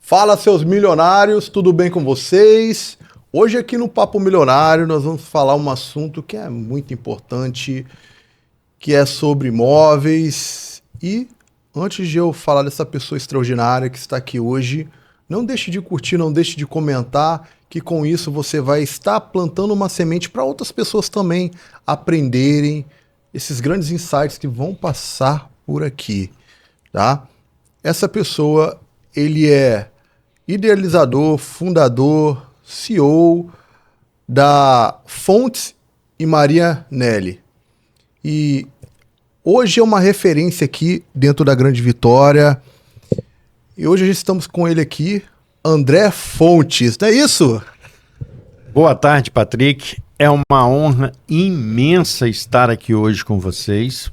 Fala, seus milionários, tudo bem com vocês? Hoje aqui no Papo Milionário nós vamos falar um assunto que é muito importante, que é sobre imóveis. E antes de eu falar dessa pessoa extraordinária que está aqui hoje, não deixe de curtir, não deixe de comentar, que com isso você vai estar plantando uma semente para outras pessoas também aprenderem esses grandes insights que vão passar por aqui, tá? Essa pessoa, ele é idealizador, fundador, CEO da Fontes e Maria Nelly. E hoje é uma referência aqui dentro da Grande Vitória. E hoje estamos com ele aqui, André Fontes, não é isso? Boa tarde, Patrick. É uma honra imensa estar aqui hoje com vocês.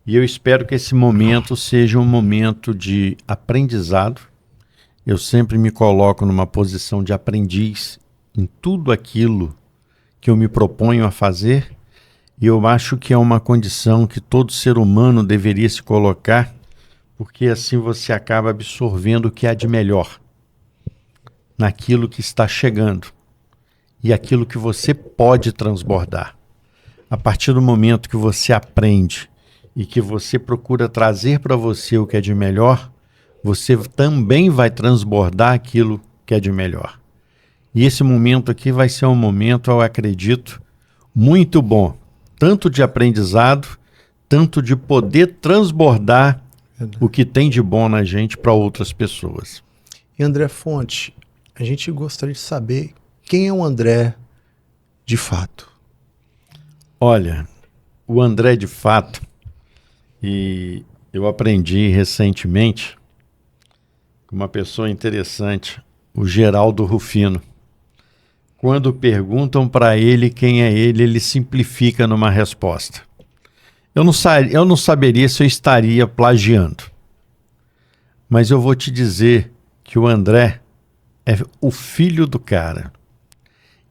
E eu espero que esse momento seja um momento de aprendizado. Eu sempre me coloco numa posição de aprendiz em tudo aquilo que eu me proponho a fazer. E eu acho que é uma condição que todo ser humano deveria se colocar, porque assim você acaba absorvendo o que há de melhor naquilo que está chegando e aquilo que você pode transbordar. A partir do momento que você aprende e que você procura trazer para você o que é de melhor, você também vai transbordar aquilo que é de melhor. E esse momento aqui vai ser um momento, eu acredito, muito bom, tanto de aprendizado, tanto de poder transbordar o que tem de bom na gente para outras pessoas. E André Fonte, a gente gostaria de saber quem é o André de fato. Olha, o André de fato, e eu aprendi recentemente com uma pessoa interessante, o Geraldo Rufino. Quando perguntam para ele quem é ele simplifica numa resposta. Eu não saberia se eu estaria plagiando, mas eu vou te dizer que o André é o filho do cara.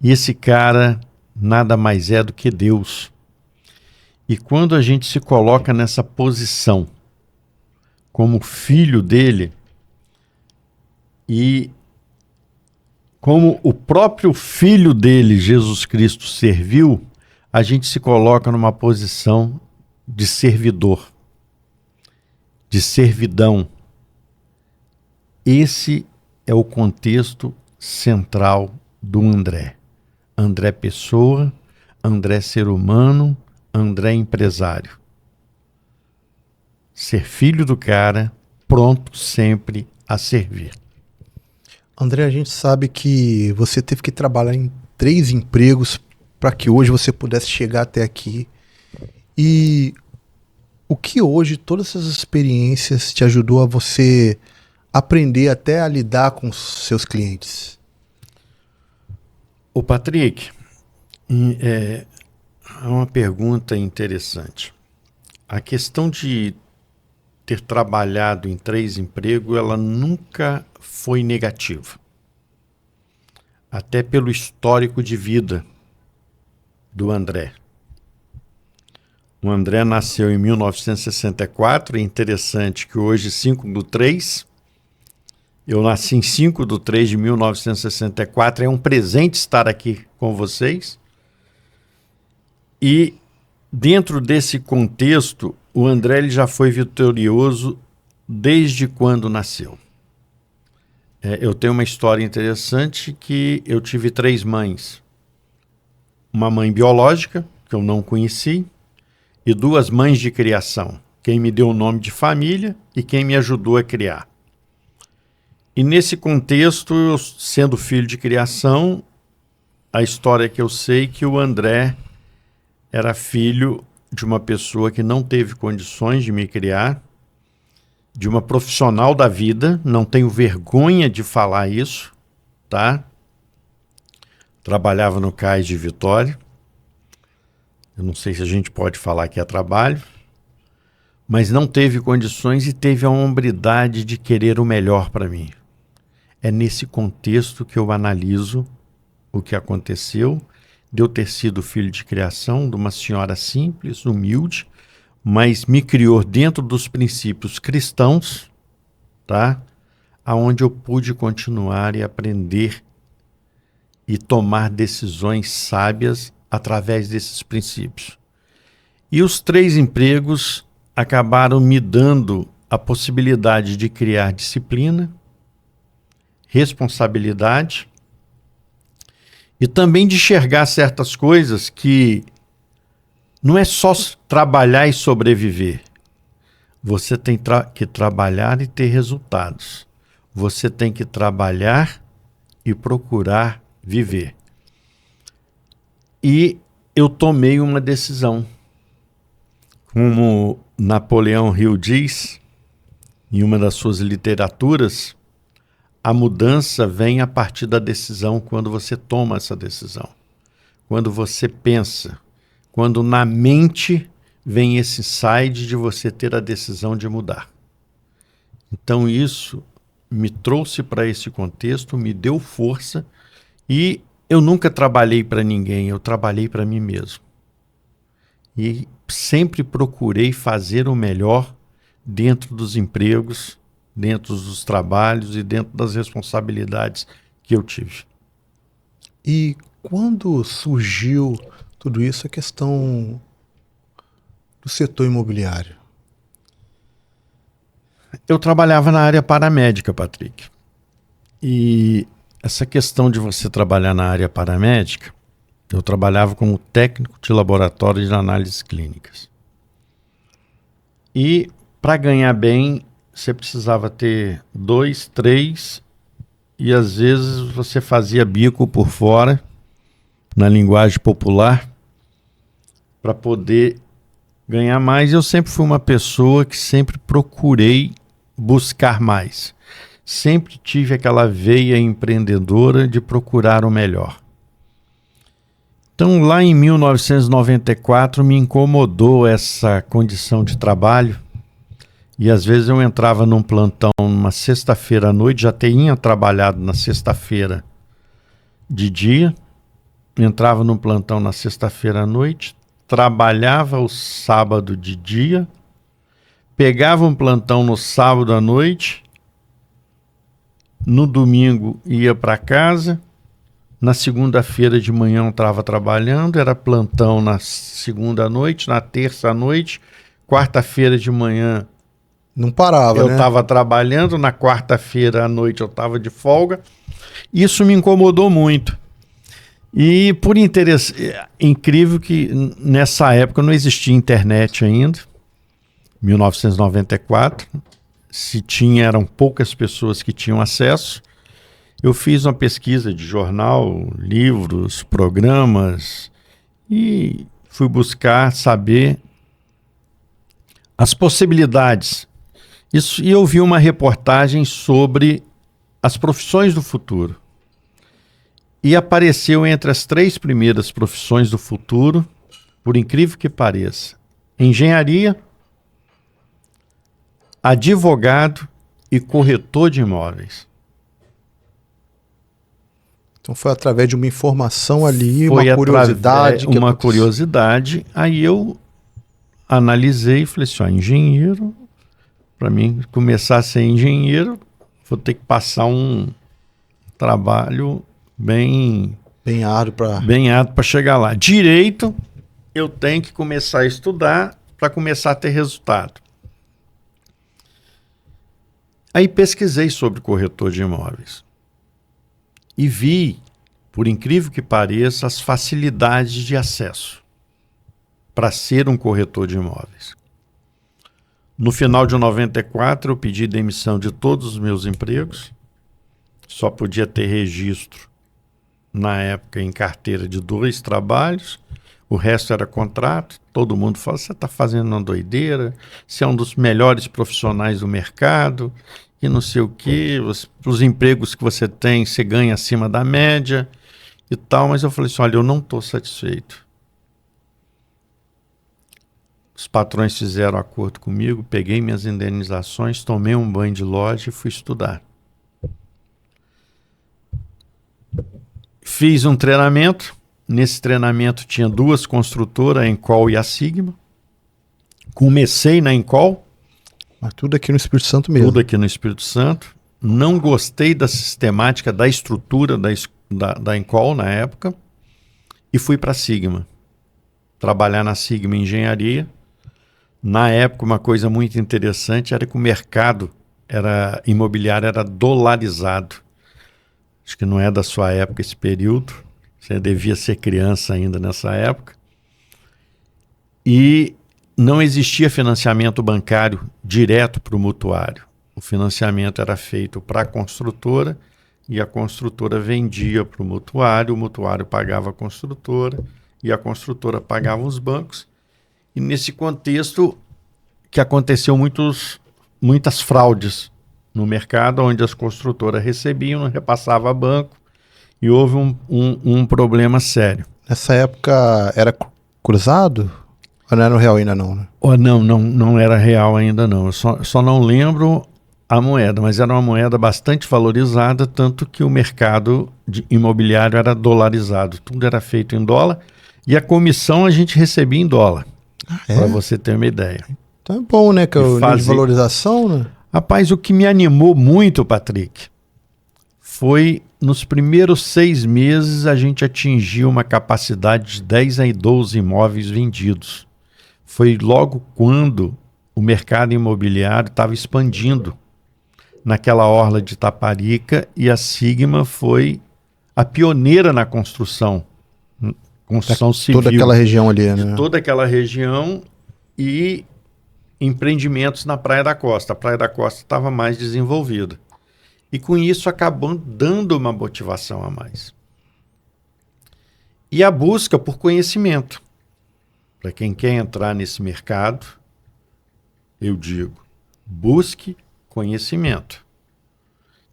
E esse cara nada mais é do que Deus. E quando a gente se coloca nessa posição como filho dele e como o próprio filho dele, Jesus Cristo, serviu, a gente se coloca numa posição de servidor, de servidão. Esse é o contexto central do André. André pessoa, André ser humano, André empresário. Ser filho do cara, pronto sempre a servir. André, a gente sabe que você teve que trabalhar em 3 empregos para que hoje você pudesse chegar até aqui. E o que hoje todas essas experiências te ajudou a você aprender até a lidar com os seus clientes? Ô Patrick, é uma pergunta interessante. A questão de ter trabalhado em 3 empregos, ela nunca foi negativa. Até pelo histórico de vida do André. O André nasceu em 1964, é interessante que hoje, 5/3, eu nasci em 5/3 de 1964, é um presente estar aqui com vocês. E dentro desse contexto, o André ele já foi vitorioso desde quando nasceu. Eu tenho uma história interessante que eu tive 3 mães. Uma mãe biológica, que eu não conheci, e 2 mães de criação. Quem me deu o nome de família e quem me ajudou a criar. E nesse contexto, eu, sendo filho de criação, a história que eu sei é que o André era filho de uma pessoa que não teve condições de me criar, de uma profissional da vida, não tenho vergonha de falar isso, tá? Trabalhava no Cais de Vitória. Eu não sei se a gente pode falar que é trabalho, mas não teve condições e teve a hombridade de querer o melhor para mim. É nesse contexto que eu analiso o que aconteceu, de eu ter sido filho de criação de uma senhora simples, humilde, mas me criou dentro dos princípios cristãos, tá? aonde eu pude continuar e aprender e tomar decisões sábias através desses princípios. E os 3 empregos acabaram me dando a possibilidade de criar disciplina, responsabilidade e também de enxergar certas coisas que não é só trabalhar e sobreviver. Você tem que trabalhar e ter resultados. Você tem que trabalhar e procurar viver. E eu tomei uma decisão. Como Napoleão Hill diz, em uma das suas literaturas, a mudança vem a partir da decisão quando você toma essa decisão. Quando você pensa. Quando na mente vem esse insight de você ter a decisão de mudar. Então isso me trouxe para esse contexto, me deu força e eu nunca trabalhei para ninguém, eu trabalhei para mim mesmo. E sempre procurei fazer o melhor dentro dos empregos, dentro dos trabalhos e dentro das responsabilidades que eu tive. E quando surgiu tudo isso, a questão do setor imobiliário? Eu trabalhava na área paramédica, Patrick. E essa questão de você trabalhar na área paramédica, eu trabalhava como técnico de laboratório de análises clínicas. E para ganhar bem, você precisava ter 2, 3, e às vezes você fazia bico por fora, na linguagem popular, para poder ganhar mais. Eu sempre fui uma pessoa que sempre procurei buscar mais. Sempre tive aquela veia empreendedora de procurar o melhor. Então, lá em 1994, me incomodou essa condição de trabalho. E às vezes eu entrava num plantão numa sexta-feira à noite, já tinha trabalhado na sexta-feira de dia, entrava num plantão na sexta-feira à noite, trabalhava o sábado de dia, pegava um plantão no sábado à noite, no domingo ia para casa, na segunda-feira de manhã eu estava trabalhando, era plantão na segunda à noite, na terça à noite, quarta-feira de manhã não parava, eu né? estava trabalhando, na quarta-feira à noite eu estava de folga. Isso me incomodou muito. E por interesse, incrível que nessa época não existia internet ainda, 1994, se tinha, eram poucas pessoas que tinham acesso. Eu fiz uma pesquisa de jornal, livros, programas e fui buscar saber as possibilidades. Isso, e eu vi uma reportagem sobre as profissões do futuro. E apareceu entre as 3 primeiras profissões do futuro, por incrível que pareça, engenharia, advogado e corretor de imóveis. Então foi através de uma informação ali, Foi uma curiosidade. uma curiosidade. Aí eu analisei e falei assim, engenheiro, para mim começar a ser engenheiro, vou ter que passar um trabalho bem árduo para chegar lá. Direito, eu tenho que começar a estudar para começar a ter resultado. Aí pesquisei sobre corretor de imóveis e vi, por incrível que pareça, as facilidades de acesso para ser um corretor de imóveis. No final de 94, eu pedi demissão de todos os meus empregos. Só podia ter registro, na época, em carteira de 2 trabalhos. O resto era contrato. Todo mundo fala, você está fazendo uma doideira, você é um dos melhores profissionais do mercado, e não sei o quê, os empregos que você tem, você ganha acima da média e tal. Mas eu falei assim, olha, eu não estou satisfeito. Os patrões fizeram acordo comigo, peguei minhas indenizações, tomei um banho de loja e fui estudar. Fiz um treinamento. Nesse treinamento tinha 2 construtoras, a Encol e a Sigma. Comecei na Encol. Mas tudo aqui no Espírito Santo mesmo. Tudo aqui no Espírito Santo. não gostei da sistemática, da estrutura da Encol na época e fui para a Sigma. Trabalhar na Sigma Engenharia. Na época, uma coisa muito interessante era que o mercado imobiliário era dolarizado. Acho que não é da sua época esse período. Você devia ser criança ainda nessa época. E não existia financiamento bancário direto para o mutuário. O financiamento era feito para a construtora e a construtora vendia para o mutuário pagava a construtora e a construtora pagava os bancos. E nesse contexto que aconteceu muitas fraudes no mercado, onde as construtoras recebiam, não repassava a banco e houve um problema sério. Nessa época era cruzado? Ou não era no real ainda não, né? Não era real ainda não. Eu só não lembro a moeda, mas era uma moeda bastante valorizada, tanto que o mercado imobiliário era dolarizado. Tudo era feito em dólar e a comissão a gente recebia em dólar, para você ter uma ideia. Então é bom, né? Que é o nível de valorização, né? Rapaz, o que me animou muito, Patrick, foi nos primeiros 6 meses a gente atingiu uma capacidade de 10 a 12 imóveis vendidos. Foi logo quando o mercado imobiliário estava expandindo naquela orla de Taparica e a Sigma foi a pioneira na construção civil. Toda aquela região ali, né? Toda aquela região e empreendimentos na Praia da Costa. A Praia da Costa estava mais desenvolvida. E com isso acabou dando uma motivação a mais. E a busca por conhecimento. Para quem quer entrar nesse mercado, eu digo, busque conhecimento.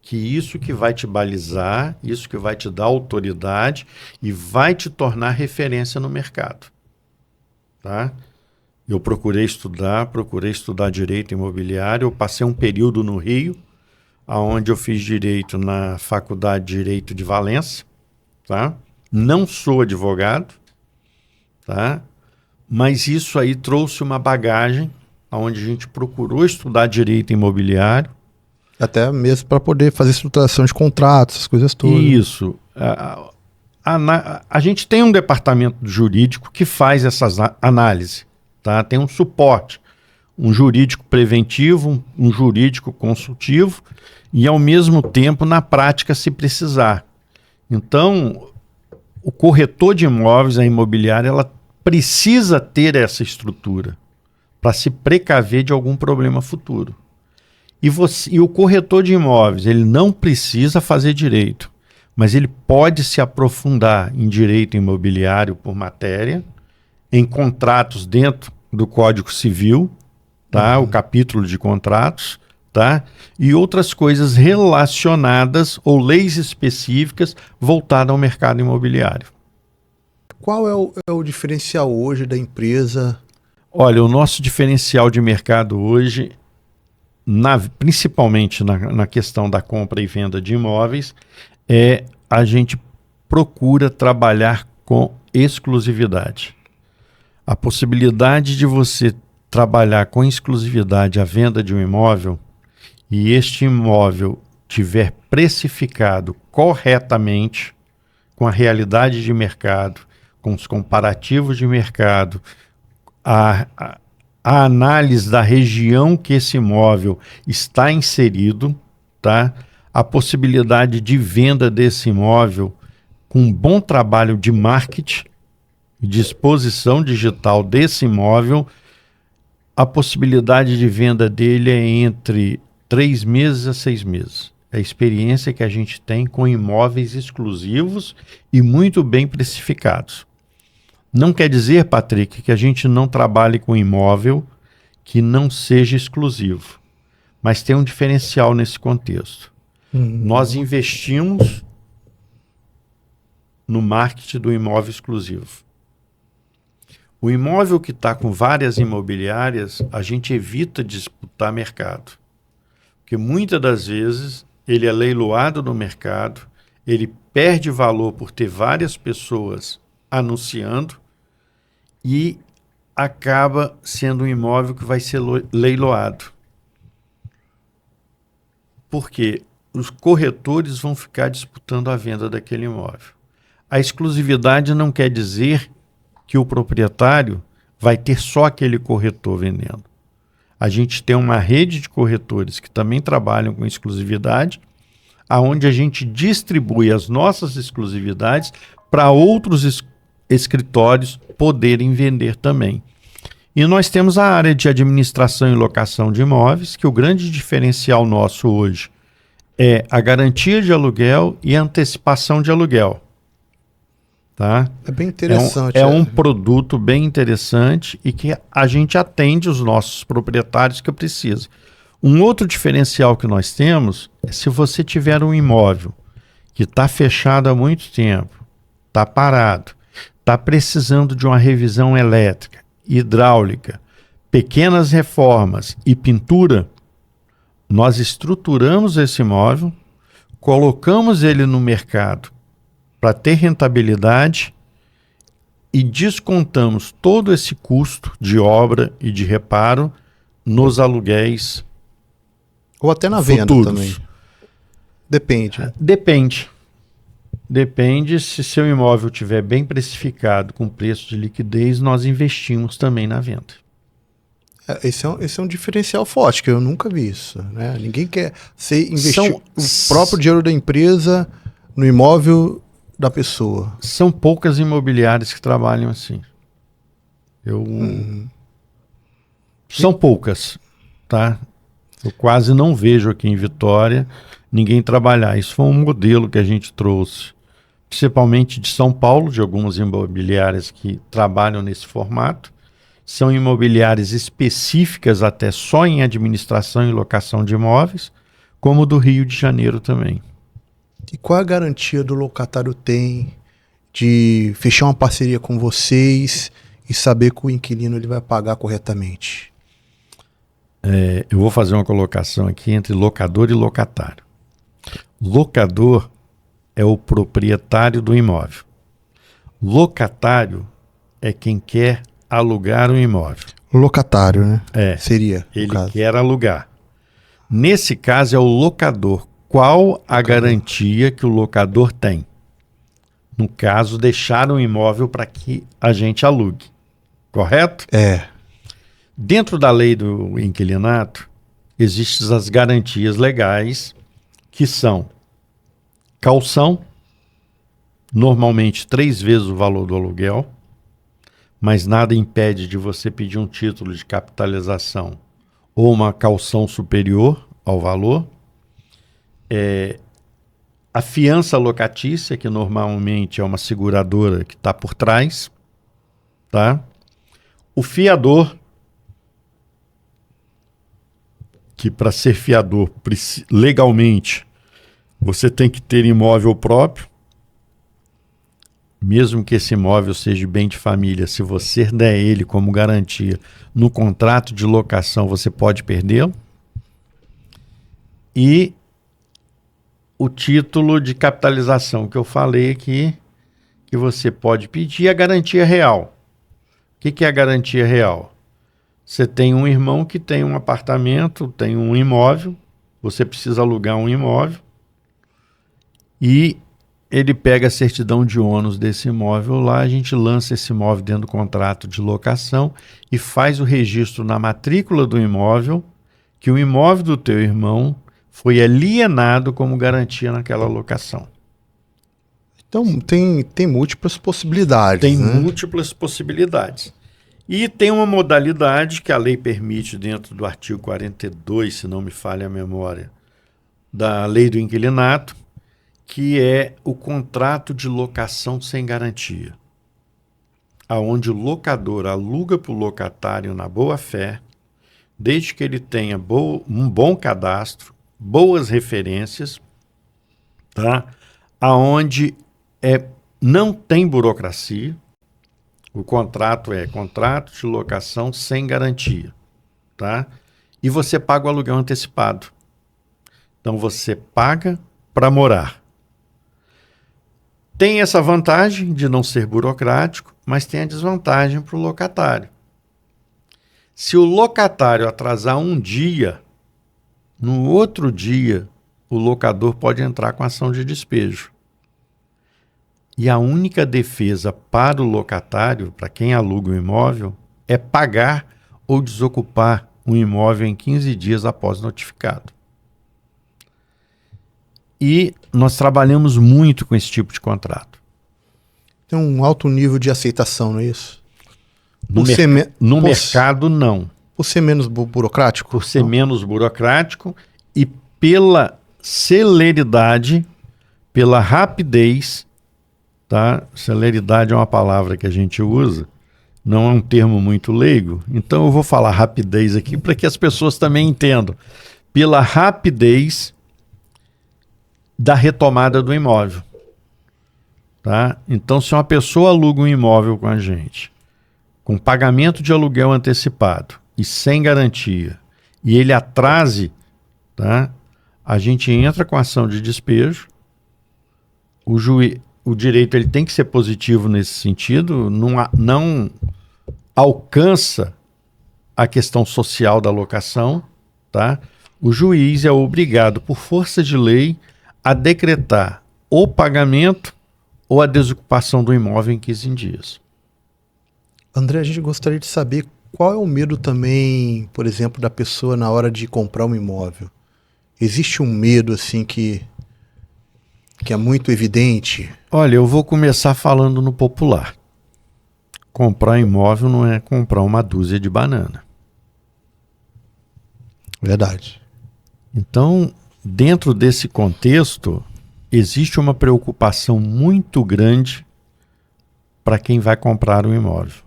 Que isso que vai te balizar, isso que vai te dar autoridade e vai te tornar referência no mercado. Tá? Eu procurei estudar direito imobiliário, eu passei um período no Rio, onde eu fiz direito na Faculdade de Direito de Valença, tá? Não sou advogado, tá? Mas isso aí trouxe uma bagagem onde a gente procurou estudar direito imobiliário. Até mesmo para poder fazer estruturação de contratos, essas coisas todas. Isso. A gente tem um departamento jurídico que faz essas análises, tá? Tem um suporte, um jurídico preventivo, um jurídico consultivo e, ao mesmo tempo, na prática, se precisar. Então, o corretor de imóveis, a imobiliária, ela precisa ter essa estrutura para se precaver de algum problema futuro. E o corretor de imóveis, ele não precisa fazer direito, mas ele pode se aprofundar em direito imobiliário por matéria, em contratos dentro do Código Civil, tá? O capítulo de contratos, tá? E outras coisas relacionadas ou leis específicas voltadas ao mercado imobiliário. Qual é o diferencial hoje da empresa? Olha, o nosso diferencial de mercado hoje, principalmente na questão da compra e venda de imóveis, a gente procura trabalhar com exclusividade. A possibilidade de você trabalhar com exclusividade a venda de um imóvel e este imóvel tiver precificado corretamente com a realidade de mercado, com os comparativos de mercado, a análise da região que esse imóvel está inserido, tá? A possibilidade de venda desse imóvel com um bom trabalho de marketing e de exposição digital desse imóvel, a possibilidade de venda dele é entre 3 meses a 6 meses. É a experiência que a gente tem com imóveis exclusivos e muito bem precificados. Não quer dizer, Patrick, que a gente não trabalhe com imóvel que não seja exclusivo, mas tem um diferencial nesse contexto. Nós investimos no marketing do imóvel exclusivo. O imóvel que está com várias imobiliárias, a gente evita disputar mercado, porque muitas das vezes ele é leiloado no mercado, ele perde valor por ter várias pessoas anunciando e acaba sendo um imóvel que vai ser leiloado. Por quê? os corretores vão ficar disputando a venda daquele imóvel. A exclusividade não quer dizer que o proprietário vai ter só aquele corretor vendendo. A gente tem uma rede de corretores que também trabalham com exclusividade, aonde a gente distribui as nossas exclusividades para outros escritórios poderem vender também. E nós temos a área de administração e locação de imóveis, que o grande diferencial nosso hoje é a garantia de aluguel e a antecipação de aluguel. Tá? É bem interessante. É um produto bem interessante e que a gente atende os nossos proprietários que precisam. Um outro diferencial que nós temos é se você tiver um imóvel que está fechado há muito tempo, está parado, está precisando de uma revisão elétrica, hidráulica, pequenas reformas e pintura, nós estruturamos esse imóvel, colocamos ele no mercado para ter rentabilidade e descontamos todo esse custo de obra e de reparo nos aluguéis ou até na futuros. Venda também. Depende. Depende, se seu imóvel estiver bem precificado, com preço de liquidez, nós investimos também na venda. Esse é um diferencial forte, que eu nunca vi isso. Né? Ninguém quer investir o próprio dinheiro da empresa no imóvel da pessoa. São poucas imobiliárias que trabalham assim. São poucas, tá? Eu quase não vejo aqui em Vitória ninguém trabalhar. Isso foi um modelo que a gente trouxe, principalmente de São Paulo, de algumas imobiliárias que trabalham nesse formato. São imobiliárias específicas até só em administração e locação de imóveis, como do Rio de Janeiro também. E qual a garantia do locatário tem de fechar uma parceria com vocês e saber que o inquilino ele vai pagar corretamente? Eu vou fazer uma colocação aqui entre locador e locatário. Locador é o proprietário do imóvel. Locatário é quem quer alugar o imóvel. Locatário, né? Seria. Ele quer alugar. Nesse caso é o locador. Qual a garantia que o locador tem? No caso, deixar um imóvel para que a gente alugue. Correto? Dentro da lei do inquilinato, existem as garantias legais, que são caução, normalmente 3 vezes o valor do aluguel, mas nada impede de você pedir um título de capitalização ou uma caução superior ao valor. A fiança locatícia, que normalmente é uma seguradora que está por trás, tá? O fiador, que para ser fiador, legalmente, você tem que ter imóvel próprio, mesmo que esse imóvel seja bem de família, se você der ele como garantia no contrato de locação, você pode perdê-lo. E o título de capitalização que eu falei aqui, que você pode pedir, é a garantia real. O que é a garantia real? Você tem um irmão que tem um apartamento, tem um imóvel, você precisa alugar um imóvel e ele pega a certidão de ônus desse imóvel lá, a gente lança esse imóvel dentro do contrato de locação e faz o registro na matrícula do imóvel, que o imóvel do teu irmão foi alienado como garantia naquela locação. Então tem múltiplas possibilidades. Tem né? múltiplas possibilidades. E tem uma modalidade que a lei permite dentro do artigo 42, se não me falha a memória, da lei do inquilinato, que é o contrato de locação sem garantia, aonde o locador aluga para o locatário na boa-fé, desde que ele tenha um bom cadastro, boas referências, tá? Aonde não tem burocracia. O contrato é contrato de locação sem garantia, tá? E você paga o aluguel antecipado. Então você paga para morar. Tem essa vantagem de não ser burocrático, mas tem a desvantagem para o locatário. Se o locatário atrasar um dia, no outro dia o locador pode entrar com ação de despejo. E a única defesa para o locatário, para quem aluga o imóvel, é pagar ou desocupar o imóvel em 15 dias após notificado. E nós trabalhamos muito com esse tipo de contrato. Tem um alto nível de aceitação, não é isso? No mercado, não. Por ser menos burocrático? Por ser menos burocrático e pela celeridade, pela rapidez, tá? Celeridade é uma palavra que a gente usa, não é um termo muito leigo, então eu vou falar rapidez aqui para que as pessoas também entendam. Pela rapidez da retomada do imóvel. Tá? Então, se uma pessoa aluga um imóvel com a gente, com pagamento de aluguel antecipado e sem garantia, e ele atrase, tá? A gente entra com ação de despejo, o direito ele tem que ser positivo nesse sentido, não alcança a questão social da locação, tá? O juiz é obrigado, por força de lei, a decretar o pagamento ou a desocupação do imóvel em 15 dias. André, a gente gostaria de saber qual é o medo também, por exemplo, da pessoa na hora de comprar um imóvel. Existe um medo assim que é muito evidente? Olha, eu vou começar falando no popular. Comprar imóvel não é comprar uma dúzia de banana. Verdade. Então, dentro desse contexto, existe uma preocupação muito grande para quem vai comprar um imóvel.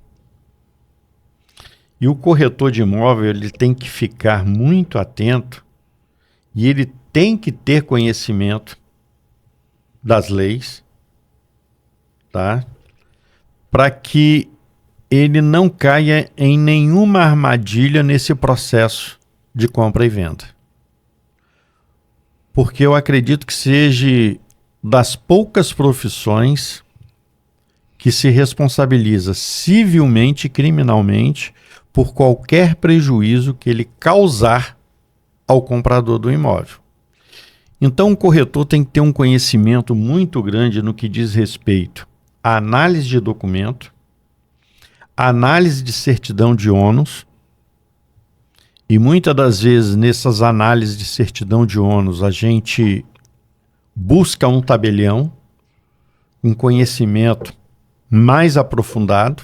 E o corretor de imóvel ele tem que ficar muito atento e ele tem que ter conhecimento das leis, tá? Para que ele não caia em nenhuma armadilha nesse processo de compra e venda. Porque eu acredito que seja das poucas profissões que se responsabiliza civilmente e criminalmente por qualquer prejuízo que ele causar ao comprador do imóvel. Então, o corretor tem que ter um conhecimento muito grande no que diz respeito à análise de documento, à análise de certidão de ônus, e muitas das vezes nessas análises de certidão de ônus a gente busca um tabelião, um conhecimento mais aprofundado,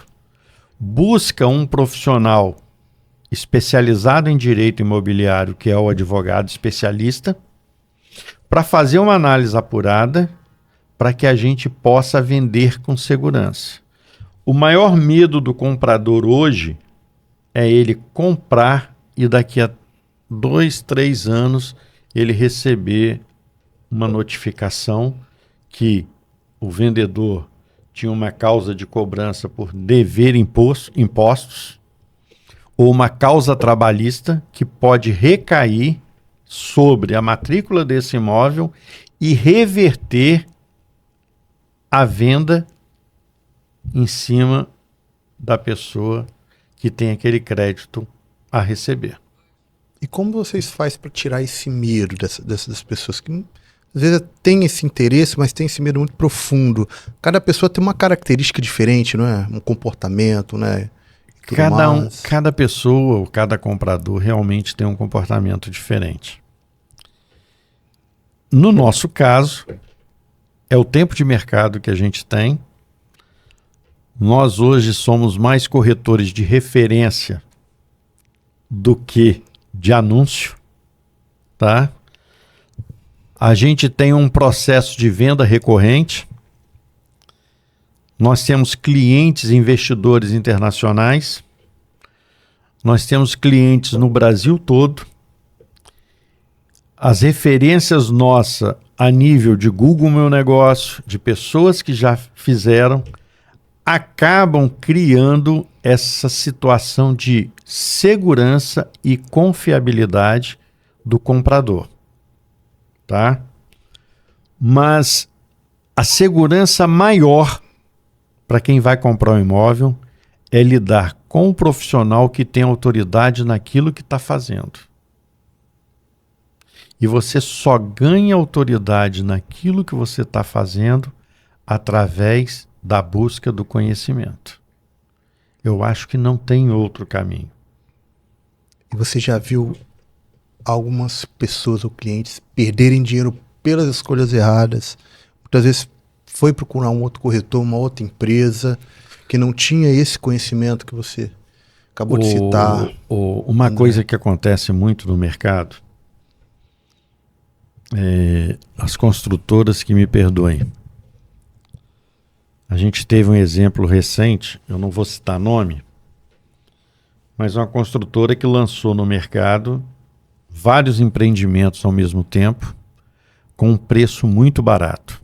busca um profissional especializado em direito imobiliário, que é o advogado especialista, para fazer uma análise apurada para que a gente possa vender com segurança. O maior medo do comprador hoje é ele comprar e daqui a 2, 3 anos ele receber uma notificação que o vendedor tinha uma causa de cobrança por dever impostos ou uma causa trabalhista que pode recair sobre a matrícula desse imóvel e reverter a venda em cima da pessoa que tem aquele crédito a receber. E como vocês fazem para tirar esse medo dessas pessoas que às vezes tem esse interesse, mas tem esse medo muito profundo? Cada pessoa tem uma característica diferente, não é? Um comportamento, né? Cada pessoa ou cada comprador realmente tem um comportamento diferente. No nosso caso, é o tempo de mercado que a gente tem. Nós hoje somos mais corretores de referência do que de anúncio, tá? A gente tem um processo de venda recorrente. Nós temos clientes investidores internacionais. Nós temos clientes no Brasil todo. As referências nossas a nível de Google Meu Negócio, de pessoas que já fizeram, acabam criando essa situação de segurança e confiabilidade do comprador, tá? Mas a segurança maior para quem vai comprar um imóvel é lidar com um profissional que tem autoridade naquilo que está fazendo. E você só ganha autoridade naquilo que você está fazendo através da busca do conhecimento. Eu acho que não tem outro caminho. E você já viu algumas pessoas ou clientes perderem dinheiro pelas escolhas erradas? Muitas vezes foi procurar um outro corretor, uma outra empresa que não tinha esse conhecimento que você acabou de citar. Uma coisa que acontece muito no mercado, as construtoras que me perdoem. A gente teve um exemplo recente, eu não vou citar nome, mas uma construtora que lançou no mercado vários empreendimentos ao mesmo tempo, com um preço muito barato.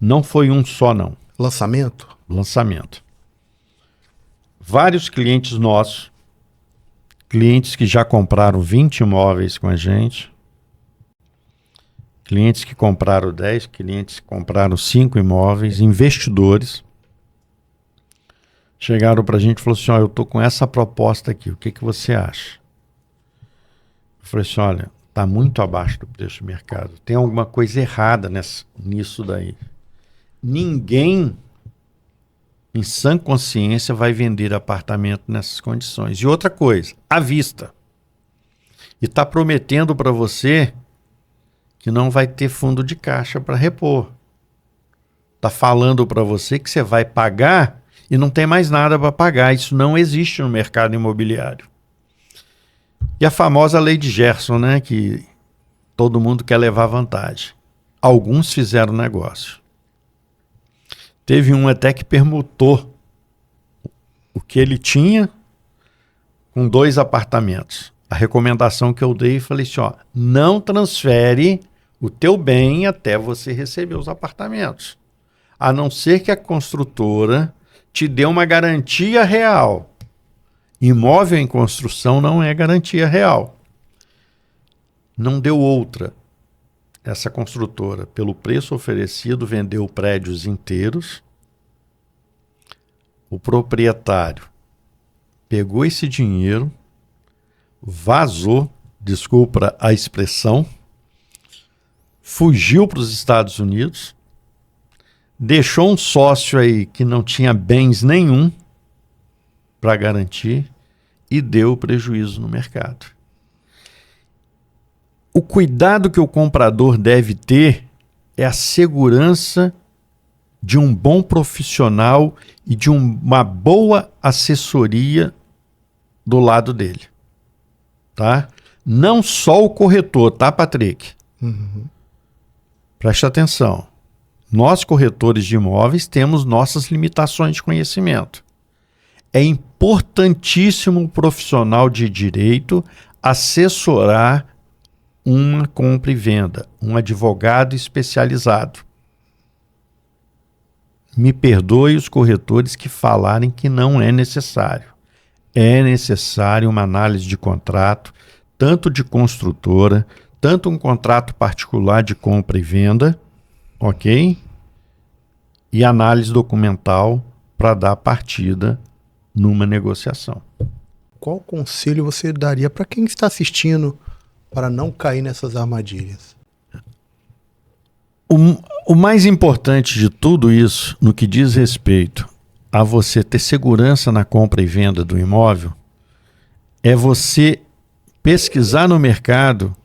Não foi um só, não. Lançamento? Lançamento. Vários clientes nossos, clientes que já compraram 20 imóveis com a gente, clientes que compraram 10, clientes que compraram 5 imóveis, investidores, chegaram para a gente e falaram assim, eu estou com essa proposta aqui, o que você acha? Eu falei assim, olha, está muito abaixo do preço do mercado, tem alguma coisa errada nisso daí. Ninguém, em sã consciência, vai vender apartamento nessas condições. E outra coisa, à vista. E está prometendo para você que não vai ter fundo de caixa para repor. Está falando para você que você vai pagar e não tem mais nada para pagar. Isso não existe no mercado imobiliário. E a famosa lei de Gerson, né, que todo mundo quer levar vantagem. Alguns fizeram negócio. Teve um até que permutou o que ele tinha com 2 apartamentos. A recomendação que eu dei, falei assim, não transfere o teu bem até você receber os apartamentos. A não ser que a construtora te dê uma garantia real. Imóvel em construção não é garantia real. Não deu outra. Essa construtora, pelo preço oferecido, vendeu prédios inteiros. O proprietário pegou esse dinheiro, vazou, desculpa a expressão, fugiu para os Estados Unidos, deixou um sócio aí que não tinha bens nenhum para garantir e deu prejuízo no mercado. O cuidado que o comprador deve ter é a segurança de um bom profissional e de uma boa assessoria do lado dele. Tá? Não só o corretor, tá, Patrick? Uhum. Preste atenção. Nós, corretores de imóveis, temos nossas limitações de conhecimento. É importantíssimo o profissional de direito assessorar uma compra e venda, um advogado especializado. Me perdoe os corretores que falarem que não é necessário. É necessário uma análise de contrato, tanto de construtora, tanto um contrato particular de compra e venda, ok? E análise documental para dar partida numa negociação. Qual conselho você daria para quem está assistindo para não cair nessas armadilhas? O mais importante de tudo isso, no que diz respeito a você ter segurança na compra e venda do imóvel, é você pesquisar no mercado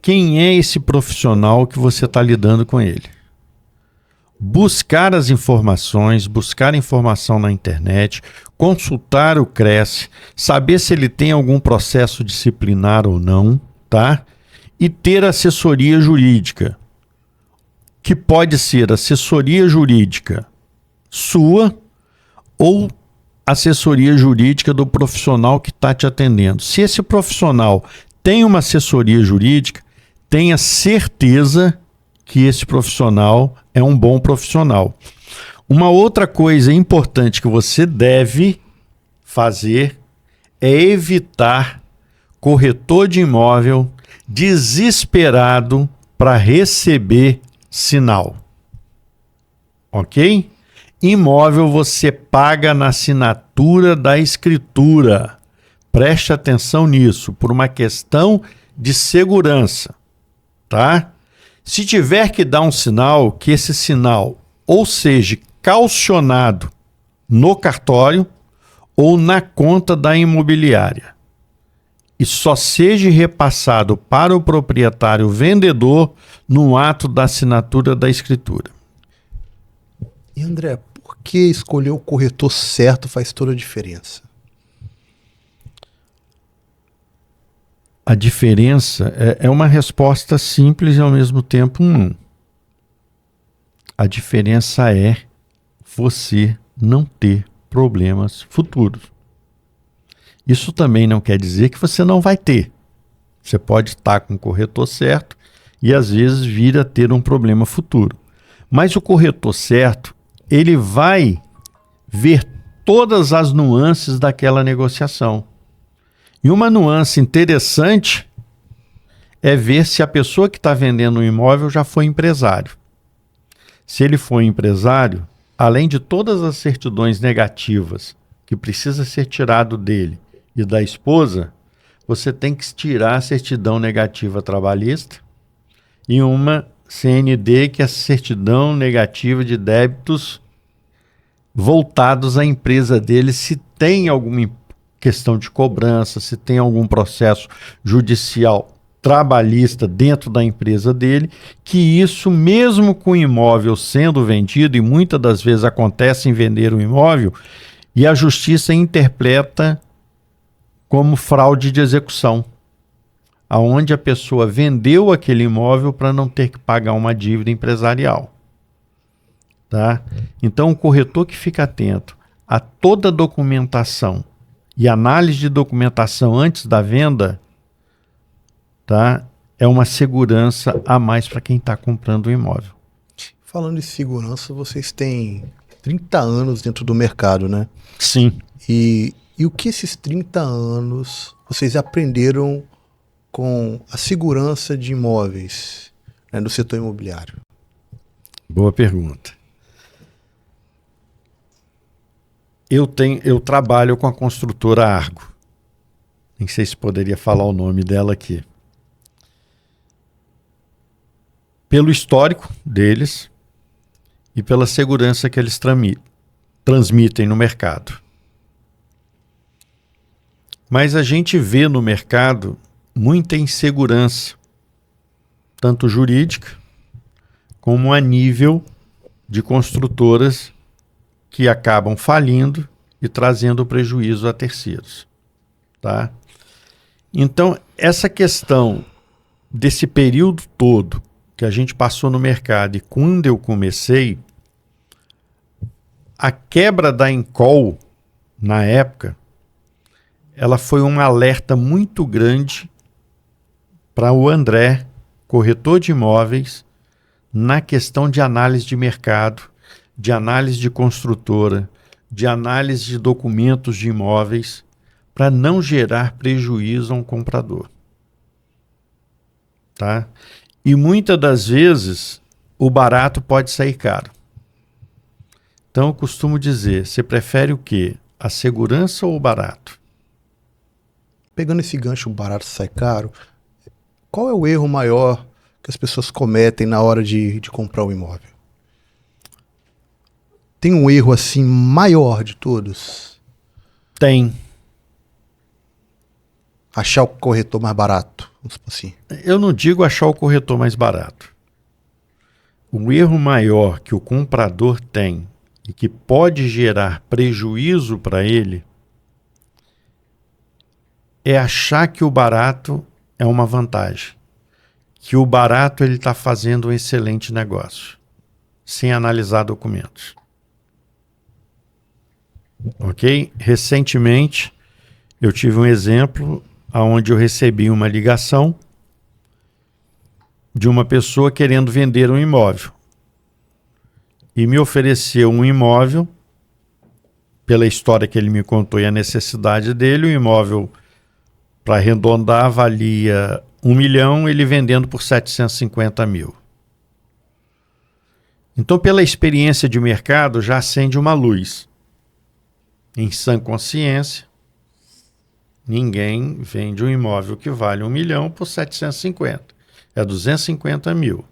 quem é esse profissional que você está lidando com ele. Buscar as informações, buscar informação na internet, consultar o CRES, saber se ele tem algum processo disciplinar ou não, tá? E ter assessoria jurídica, que pode ser assessoria jurídica sua ou assessoria jurídica do profissional que está te atendendo. Se esse profissional tem uma assessoria jurídica, tenha certeza que esse profissional é um bom profissional. Uma outra coisa importante que você deve fazer é evitar corretor de imóvel desesperado para receber sinal. Ok? Imóvel você paga na assinatura da escritura. Preste atenção nisso, por uma questão de segurança, tá? Se tiver que dar um sinal, que esse sinal ou seja calcionado no cartório ou na conta da imobiliária e só seja repassado para o proprietário vendedor no ato da assinatura da escritura. E André, por que escolher o corretor certo faz toda a diferença? A diferença é uma resposta simples e ao mesmo tempo não. A diferença é você não ter problemas futuros. Isso também não quer dizer que você não vai ter. Você pode estar com o corretor certo e às vezes vir a ter um problema futuro. Mas o corretor certo, ele vai ver todas as nuances daquela negociação. E uma nuance interessante é ver se a pessoa que está vendendo o imóvel já foi empresário. Se ele for empresário, além de todas as certidões negativas que precisa ser tirado dele e da esposa, você tem que tirar a certidão negativa trabalhista e uma CND, que é a certidão negativa de débitos voltados à empresa dele, se tem alguma questão de cobrança, se tem algum processo judicial trabalhista dentro da empresa dele, que isso, mesmo com o imóvel sendo vendido, e muitas das vezes acontece em vender um imóvel, e a justiça interpreta como fraude de execução, aonde a pessoa vendeu aquele imóvel para não ter que pagar uma dívida empresarial. Tá? Então, o corretor que fica atento a toda a documentação e análise de documentação antes da venda, tá? É uma segurança a mais para quem está comprando o imóvel. Falando em segurança, vocês têm 30 anos dentro do mercado, né? Sim. E o que esses 30 anos vocês aprenderam com a segurança de imóveis, né, no setor imobiliário? Boa pergunta. Eu trabalho com a construtora Argo. Nem sei se poderia falar o nome dela aqui. Pelo histórico deles e pela segurança que eles transmitem no mercado. Mas a gente vê no mercado muita insegurança, tanto jurídica como a nível de construtoras que acabam falindo e trazendo prejuízo a terceiros. Tá? Então, essa questão desse período todo que a gente passou no mercado e quando eu comecei, a quebra da Encol, na época, ela foi um alerta muito grande para o André, corretor de imóveis, na questão de análise de mercado, de análise de construtora, de análise de documentos de imóveis, para não gerar prejuízo a um comprador. Tá? E muitas das vezes o barato pode sair caro. Então eu costumo dizer, você prefere o quê? A segurança ou o barato? Pegando esse gancho, o barato sai caro, qual é o erro maior que as pessoas cometem na hora de comprar um imóvel? Tem um erro assim maior de todos? Tem. Achar o corretor mais barato, vamos supor assim. Eu não digo achar o corretor mais barato. O erro maior que o comprador tem e que pode gerar prejuízo para ele é achar que o barato é uma vantagem. Que o barato ele está fazendo um excelente negócio, sem analisar documentos. Ok? Recentemente, eu tive um exemplo onde eu recebi uma ligação de uma pessoa querendo vender um imóvel. E me ofereceu um imóvel, pela história que ele me contou e a necessidade dele, o imóvel, para arredondar, valia 1 milhão, ele vendendo por 750 mil. Então, pela experiência de mercado, já acende uma luz. Em sã consciência, Ninguém vende um imóvel que vale 1 milhão por 750. É 250 mil.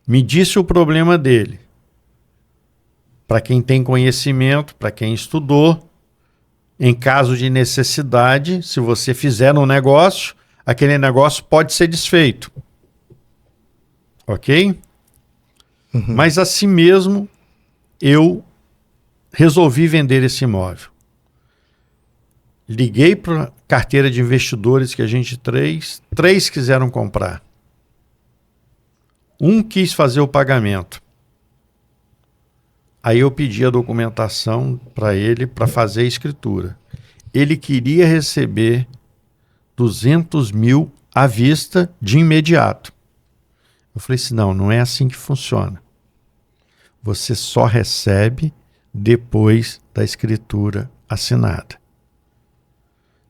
Me disse o problema dele. Para quem tem conhecimento, para quem estudou, em caso de necessidade, se você fizer um negócio, aquele negócio pode ser desfeito. Ok? Mas assim mesmo, eu resolvi vender esse imóvel. Liguei para a carteira de investidores que a gente três quiseram comprar. Um quis fazer o pagamento. Aí eu pedi a documentação para ele para fazer a escritura. Ele queria receber 200 mil à vista de imediato. Eu falei assim, não é assim que funciona. Você só recebe depois da escritura assinada.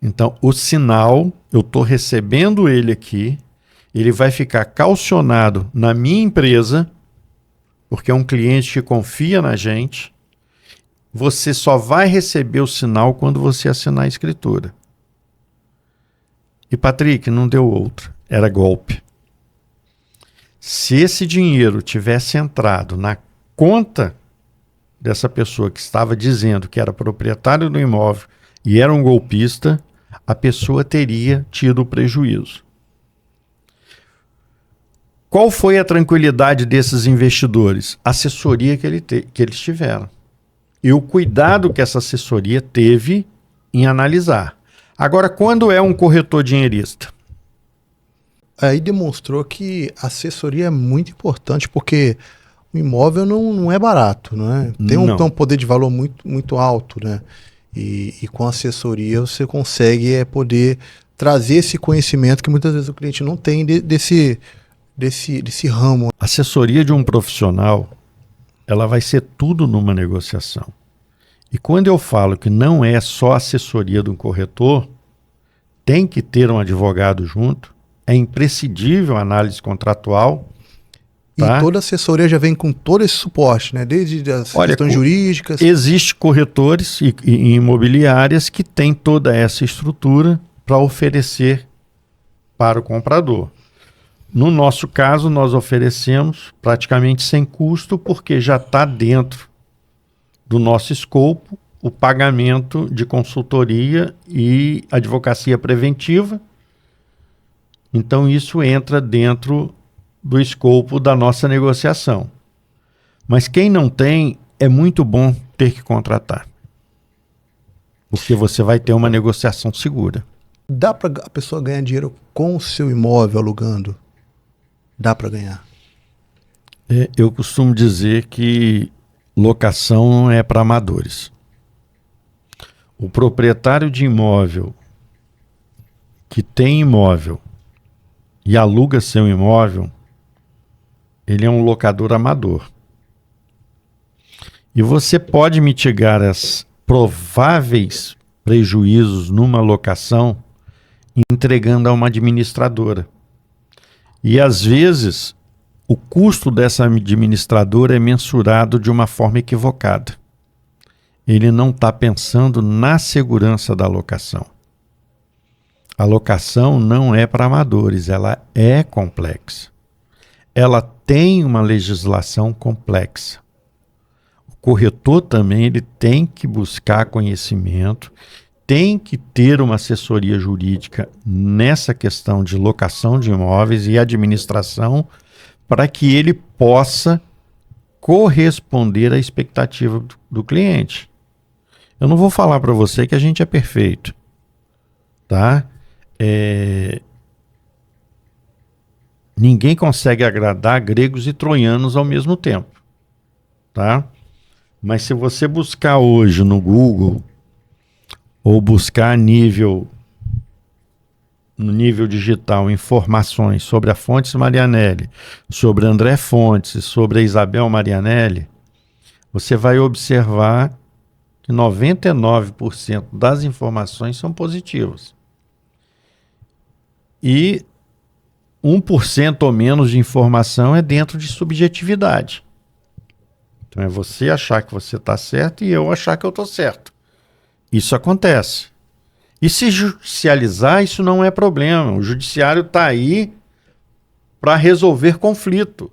Então, o sinal, eu estou recebendo ele aqui, ele vai ficar calcionado na minha empresa, porque é um cliente que confia na gente. Você só vai receber o sinal quando você assinar a escritura. E, Patrick, não deu outra. Era golpe. Se esse dinheiro tivesse entrado na conta dessa pessoa que estava dizendo que era proprietário do imóvel e era um golpista, a pessoa teria tido prejuízo. Qual foi a tranquilidade desses investidores? A assessoria que eles tiveram. E o cuidado que essa assessoria teve em analisar. Agora, quando é um corretor dinheirista? Aí demonstrou que a assessoria é muito importante, porque o imóvel não é barato, não é? Tem um poder de valor muito, muito alto, né? E com a assessoria você consegue poder trazer esse conhecimento que muitas vezes o cliente não tem desse ramo. A assessoria de um profissional, ela vai ser tudo numa negociação. E quando eu falo que não é só assessoria de um corretor, tem que ter um advogado junto, é imprescindível a análise contratual. Tá? E toda assessoria já vem com todo esse suporte, né? Desde as questões jurídicas. Existem corretores e imobiliárias que têm toda essa estrutura para oferecer para o comprador. No nosso caso, nós oferecemos praticamente sem custo, porque já está dentro do nosso escopo o pagamento de consultoria e advocacia preventiva. Então, isso entra dentro do escopo da nossa negociação. Mas quem não tem, é muito bom ter que contratar. Porque você vai ter uma negociação segura. Dá para a pessoa ganhar dinheiro com o seu imóvel alugando? Dá para ganhar? Eu costumo dizer que locação não é para amadores. O proprietário de imóvel que tem imóvel e aluga seu imóvel, ele é um locador amador. E você pode mitigar os prováveis prejuízos numa locação entregando a uma administradora. E às vezes o custo dessa administradora é mensurado de uma forma equivocada. Ele não está pensando na segurança da locação. A locação não é para amadores, ela é complexa. Ela tem uma legislação complexa. O corretor também ele tem que buscar conhecimento, tem que ter uma assessoria jurídica nessa questão de locação de imóveis e administração para que ele possa corresponder à expectativa do cliente. Eu não vou falar para você que a gente é perfeito, tá? Ninguém consegue agradar gregos e troianos ao mesmo tempo, tá? Mas se você buscar hoje no Google ou buscar no nível digital informações sobre a Fontes Marianelli, sobre André Fontes, sobre a Isabel Marianelli, você vai observar que 99% das informações são positivas. E 1% ou menos de informação é dentro de subjetividade. Então é você achar que você está certo e eu achar que eu estou certo. Isso acontece. E se judicializar, isso não é problema. O judiciário está aí para resolver conflito.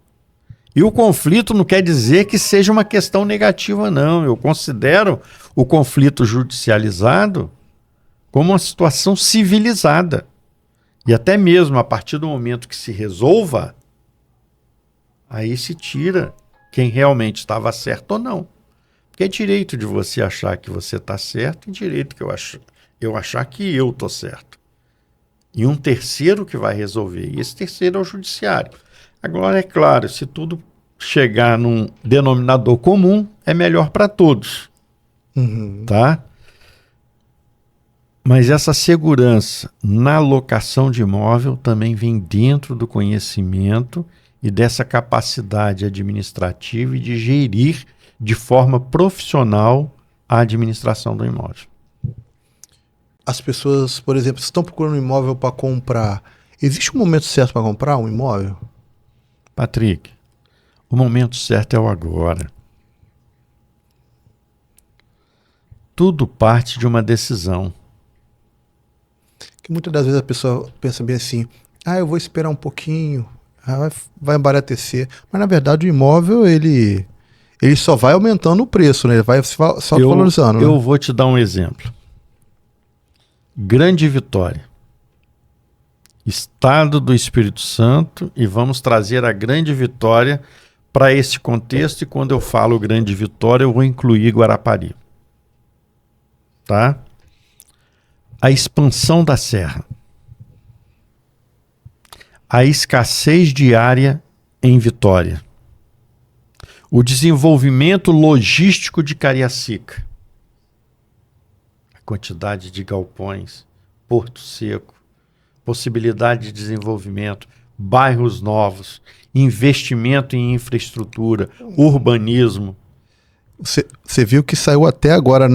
E o conflito não quer dizer que seja uma questão negativa, não. Eu considero o conflito judicializado como uma situação civilizada. E até mesmo a partir do momento que se resolva, aí se tira quem realmente estava certo ou não. Porque é direito de você achar que você está certo e direito que eu achar que eu estou certo. E um terceiro que vai resolver. E esse terceiro é o judiciário. Agora, é claro, se tudo chegar num denominador comum, é melhor para todos. Tá? Mas essa segurança na locação de imóvel também vem dentro do conhecimento e dessa capacidade administrativa e de gerir de forma profissional a administração do imóvel. As pessoas, por exemplo, estão procurando um imóvel para comprar. Existe um momento certo para comprar um imóvel? Patrick, o momento certo é o agora. Tudo parte de uma decisão. Que muitas das vezes a pessoa pensa bem assim, eu vou esperar um pouquinho, vai embaratecer. Mas na verdade o imóvel, ele só vai aumentando o preço, né? Ele vai só valorizando. Eu vou te dar um exemplo. Grande Vitória. Estado do Espírito Santo, e vamos trazer a Grande Vitória para esse contexto, e quando eu falo Grande Vitória, eu vou incluir Guarapari. Tá? A expansão da serra. A escassez de área em Vitória. O desenvolvimento logístico de Cariacica. A quantidade de galpões, Porto Seco, possibilidade de desenvolvimento, bairros novos, investimento em infraestrutura, urbanismo. Você viu que saiu até agora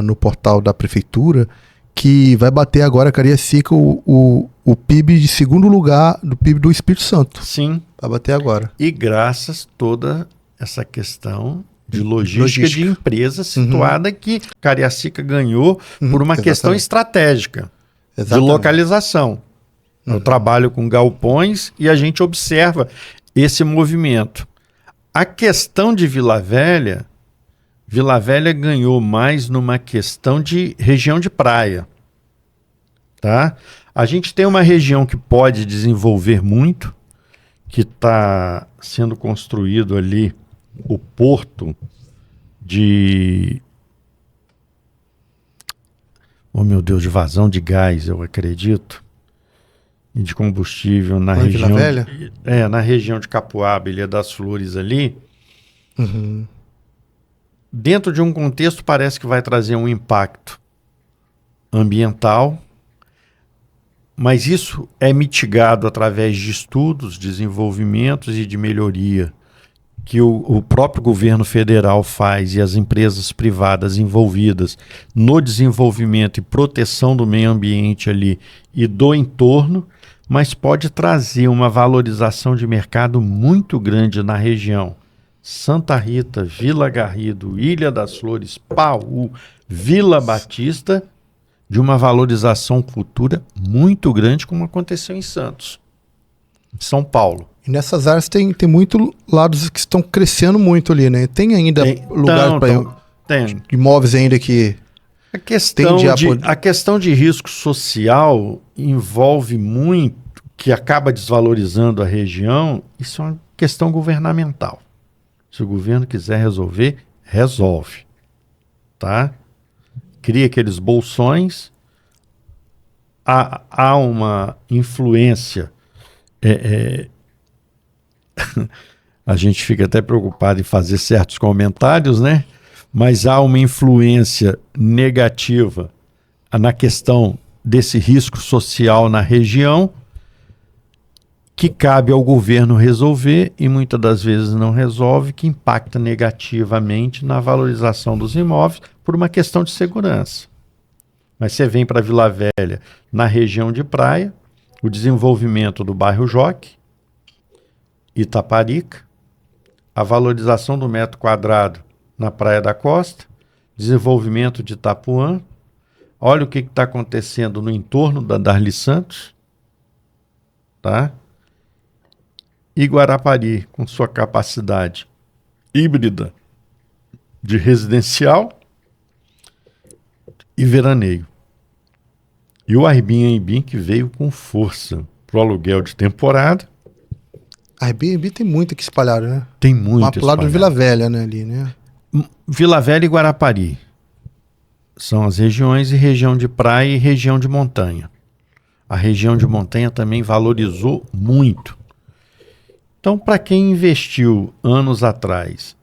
no portal da prefeitura que vai bater agora Cariacica o PIB de segundo lugar do PIB do Espírito Santo. Sim. Vai bater agora. E graças toda essa questão de logística de empresa situada que Cariacica ganhou por uma questão estratégica de localização. Eu trabalho com galpões e a gente observa esse movimento. A questão de Vila Velha ganhou mais numa questão de região de praia. Tá? A gente tem uma região que pode desenvolver muito, que está sendo construído ali o porto de... Oh, meu Deus, de vazão de gás, eu acredito. E de combustível na região... Vila Velha? Na região de Capuaba, Ilha das Flores ali. Dentro de um contexto parece que vai trazer um impacto ambiental, mas isso é mitigado através de estudos, desenvolvimentos e de melhoria que o próprio governo federal faz e as empresas privadas envolvidas no desenvolvimento e proteção do meio ambiente ali e do entorno, mas pode trazer uma valorização de mercado muito grande na região. Santa Rita, Vila Garrido, Ilha das Flores, Paú, Vila Batista, de uma valorização futura muito grande, como aconteceu em Santos, em São Paulo. E nessas áreas tem muitos lados que estão crescendo muito ali, né? Tem ainda lugar para imóveis ainda que... A questão de risco social envolve muito, que acaba desvalorizando a região, isso é uma questão governamental. Se o governo quiser resolver, resolve. Tá? Cria aqueles bolsões, há uma influência. A gente fica até preocupado em fazer certos comentários, né? Mas há uma influência negativa na questão desse risco social na região, que cabe ao governo resolver e muitas das vezes não resolve, que impacta negativamente na valorização dos imóveis por uma questão de segurança. Mas você vem para Vila Velha, na região de praia, o desenvolvimento do bairro Joque, Itaparica, a valorização do metro quadrado na Praia da Costa, desenvolvimento de Itapuã, Olha o que está acontecendo no entorno da Darli Santos, tá? E Guarapari, com sua capacidade híbrida de residencial e veraneio. E o Airbnb que veio com força para o aluguel de temporada. A Airbnb tem muito que espalhar, né? Tem muito Lá pro lado do Vila Velha, né, ali, né? Vila Velha e Guarapari são as regiões, e região de praia e região de montanha. A região de montanha também valorizou muito. Então, para quem investiu anos atrás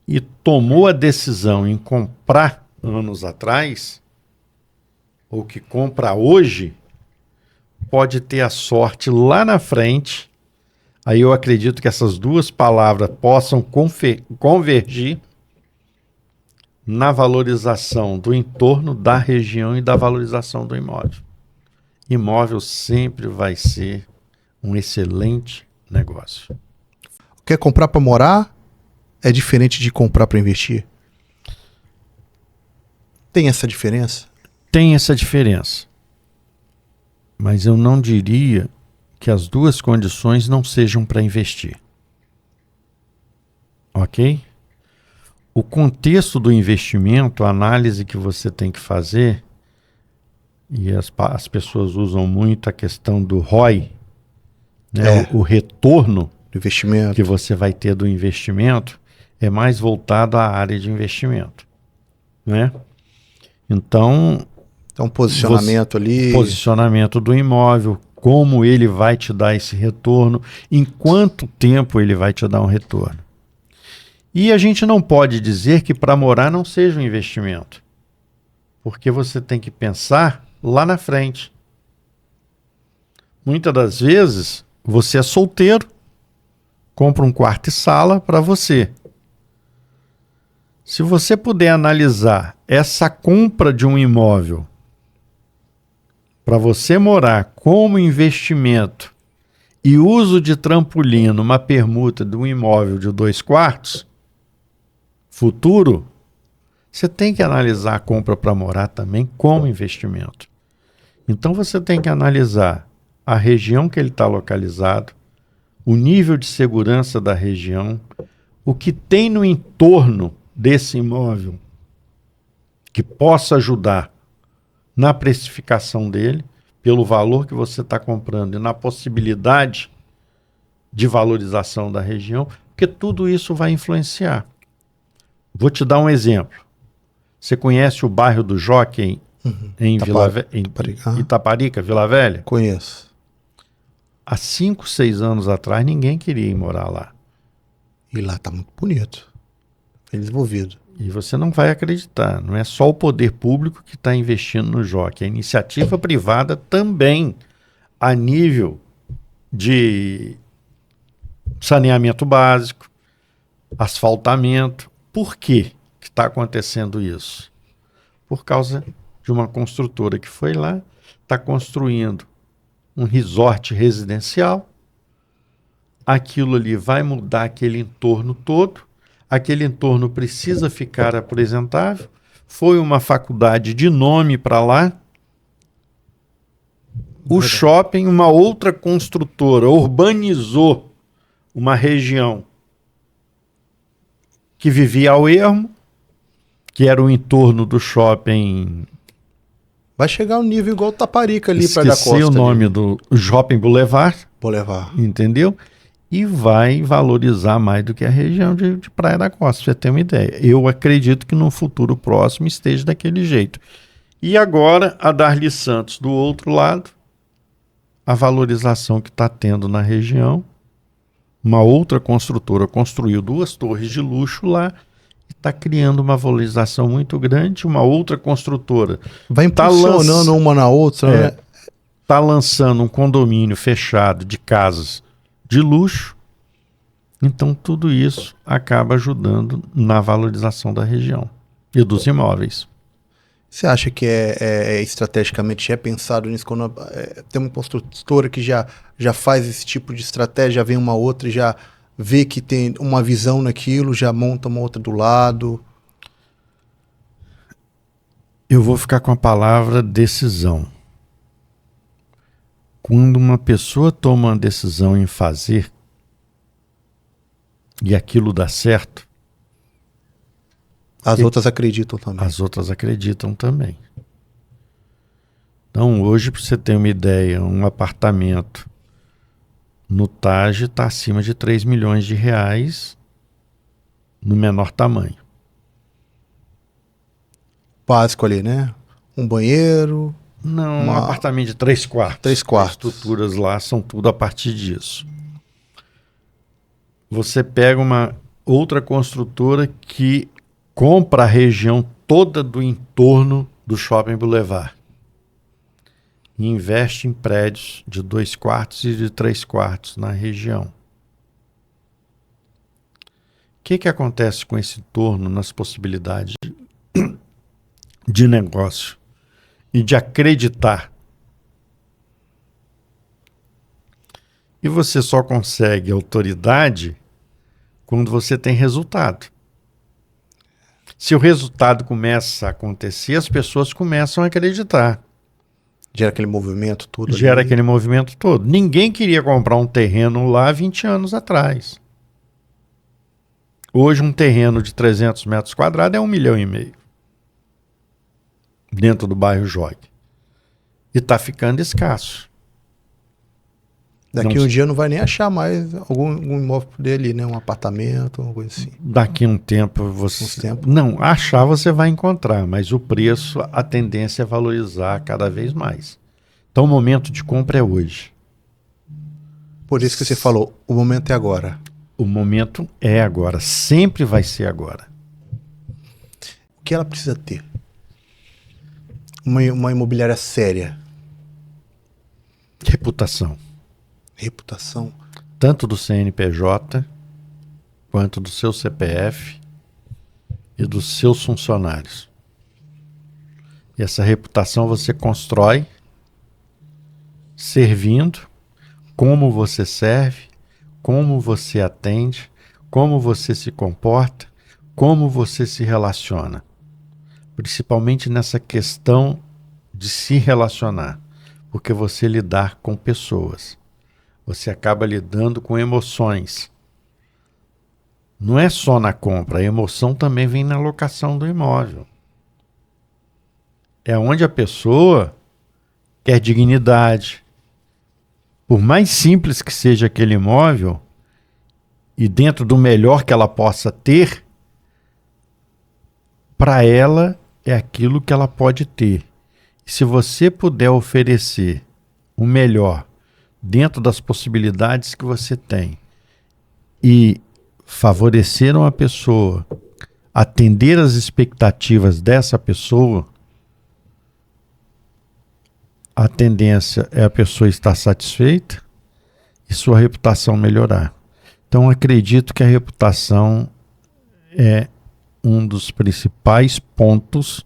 e tomou a decisão em comprar anos atrás, ou que compra hoje, pode ter a sorte lá na frente. Aí eu acredito que essas duas palavras possam convergir na valorização do entorno, da região e da valorização do imóvel. Imóvel sempre vai ser um excelente negócio. Quer comprar para morar é diferente de comprar para investir? Tem essa diferença? Tem essa diferença. Mas eu não diria que as duas condições não sejam para investir. Ok? O contexto do investimento, a análise que você tem que fazer, e as pessoas usam muito a questão do ROI, né? O retorno do investimento que você vai ter do investimento é mais voltado à área de investimento, né? Então, posicionamento ali. Posicionamento do imóvel, como ele vai te dar esse retorno, em quanto tempo ele vai te dar um retorno. E a gente não pode dizer que para morar não seja um investimento, porque você tem que pensar lá na frente. Muitas das vezes, você é solteiro, compra um quarto e sala para você. Se você puder analisar essa compra de um imóvel para você morar como investimento e uso de trampolim numa permuta de um imóvel de 2 quartos, futuro, você tem que analisar a compra para morar também como investimento. Então você tem que analisar a região que ele está localizado, o nível de segurança da região, o que tem no entorno desse imóvel que possa ajudar na precificação dele, pelo valor que você está comprando e na possibilidade de valorização da região, porque tudo isso vai influenciar. Vou te dar um exemplo. Você conhece o bairro do Jockey em Itaparica, Vila Velha? Conheço. Há 5, 6 anos atrás, ninguém queria ir morar lá. E lá está muito bonito. Bem desenvolvido. E você não vai acreditar, não é só o poder público que está investindo no Jockey, a iniciativa privada também, a nível de saneamento básico, asfaltamento. Por que está acontecendo isso? Por causa de uma construtora que foi lá, está construindo um resort residencial, aquilo ali vai mudar aquele entorno todo, aquele entorno precisa ficar apresentável, foi uma faculdade de nome para lá, o shopping, uma outra construtora, urbanizou uma região que vivia ao ermo, que era o entorno do shopping. Vai chegar um nível igual o Taparica ali perto da costa. Esqueci o nome do Shopping Boulevard. Entendeu? E vai valorizar mais do que a região de Praia da Costa, pra você ter uma ideia. Eu acredito que no futuro próximo esteja daquele jeito. E agora, a Darli Santos, do outro lado, a valorização que está tendo na região. Uma outra construtora construiu 2 torres de luxo lá e está criando uma valorização muito grande. Uma outra construtora vai impulsionando uma na outra, né? Está lançando um condomínio fechado de casas de luxo. Então tudo isso acaba ajudando na valorização da região e dos imóveis. Você acha que estrategicamente pensado nisso? Quando tem uma construtora que já faz esse tipo de estratégia, já vem uma outra e já vê que tem uma visão naquilo, já monta uma outra do lado? Eu vou ficar com a palavra decisão. Quando uma pessoa toma uma decisão em fazer e aquilo dá certo, As outras acreditam também. as outras acreditam também. Então, hoje, para você ter uma ideia, um apartamento no TAG está acima de 3 milhões de reais no menor tamanho. Básico ali, né? Um banheiro. Não, um apartamento de 3 quartos. 3 quartos. As estruturas lá são tudo a partir disso. Você pega uma outra construtora que compra a região toda do entorno do Shopping Boulevard e investe em prédios de 2 quartos e de 3 quartos na região. O que acontece com esse entorno nas possibilidades de negócio e de acreditar? E você só consegue autoridade quando você tem resultado. Se o resultado começa a acontecer, as pessoas começam a acreditar. Gera aquele movimento todo. Gera ali. aquele movimento todo. Ninguém queria comprar um terreno lá 20 anos atrás. Hoje um terreno de 300 metros quadrados é 1,5 milhão. Dentro do bairro Jogue. E está ficando escasso. Daqui um dia não vai nem achar mais algum imóvel dele, né? Um apartamento, alguma coisa assim. Daqui um tempo você... Uns tempos. Não, achar você vai encontrar, mas o preço, a tendência é valorizar cada vez mais. Então o momento de compra é hoje. Por isso que você falou, o momento é agora. O momento é agora, sempre vai ser agora. O que ela precisa ter? Uma imobiliária séria. Reputação. Reputação. Tanto do CNPJ, quanto do seu CPF e dos seus funcionários. E essa reputação você constrói servindo, como você serve, como você atende, como você se comporta, como você se relaciona. Principalmente nessa questão de se relacionar, porque você lidar com pessoas. Você acaba lidando com emoções. Não é só na compra, a emoção também vem na locação do imóvel. É onde a pessoa quer dignidade. Por mais simples que seja aquele imóvel, e dentro do melhor que ela possa ter, para ela é aquilo que ela pode ter. E se você puder oferecer o melhor dentro das possibilidades que você tem e favorecer uma pessoa, atender as expectativas dessa pessoa, a tendência é a pessoa estar satisfeita e sua reputação melhorar. Então acredito que a reputação é um dos principais pontos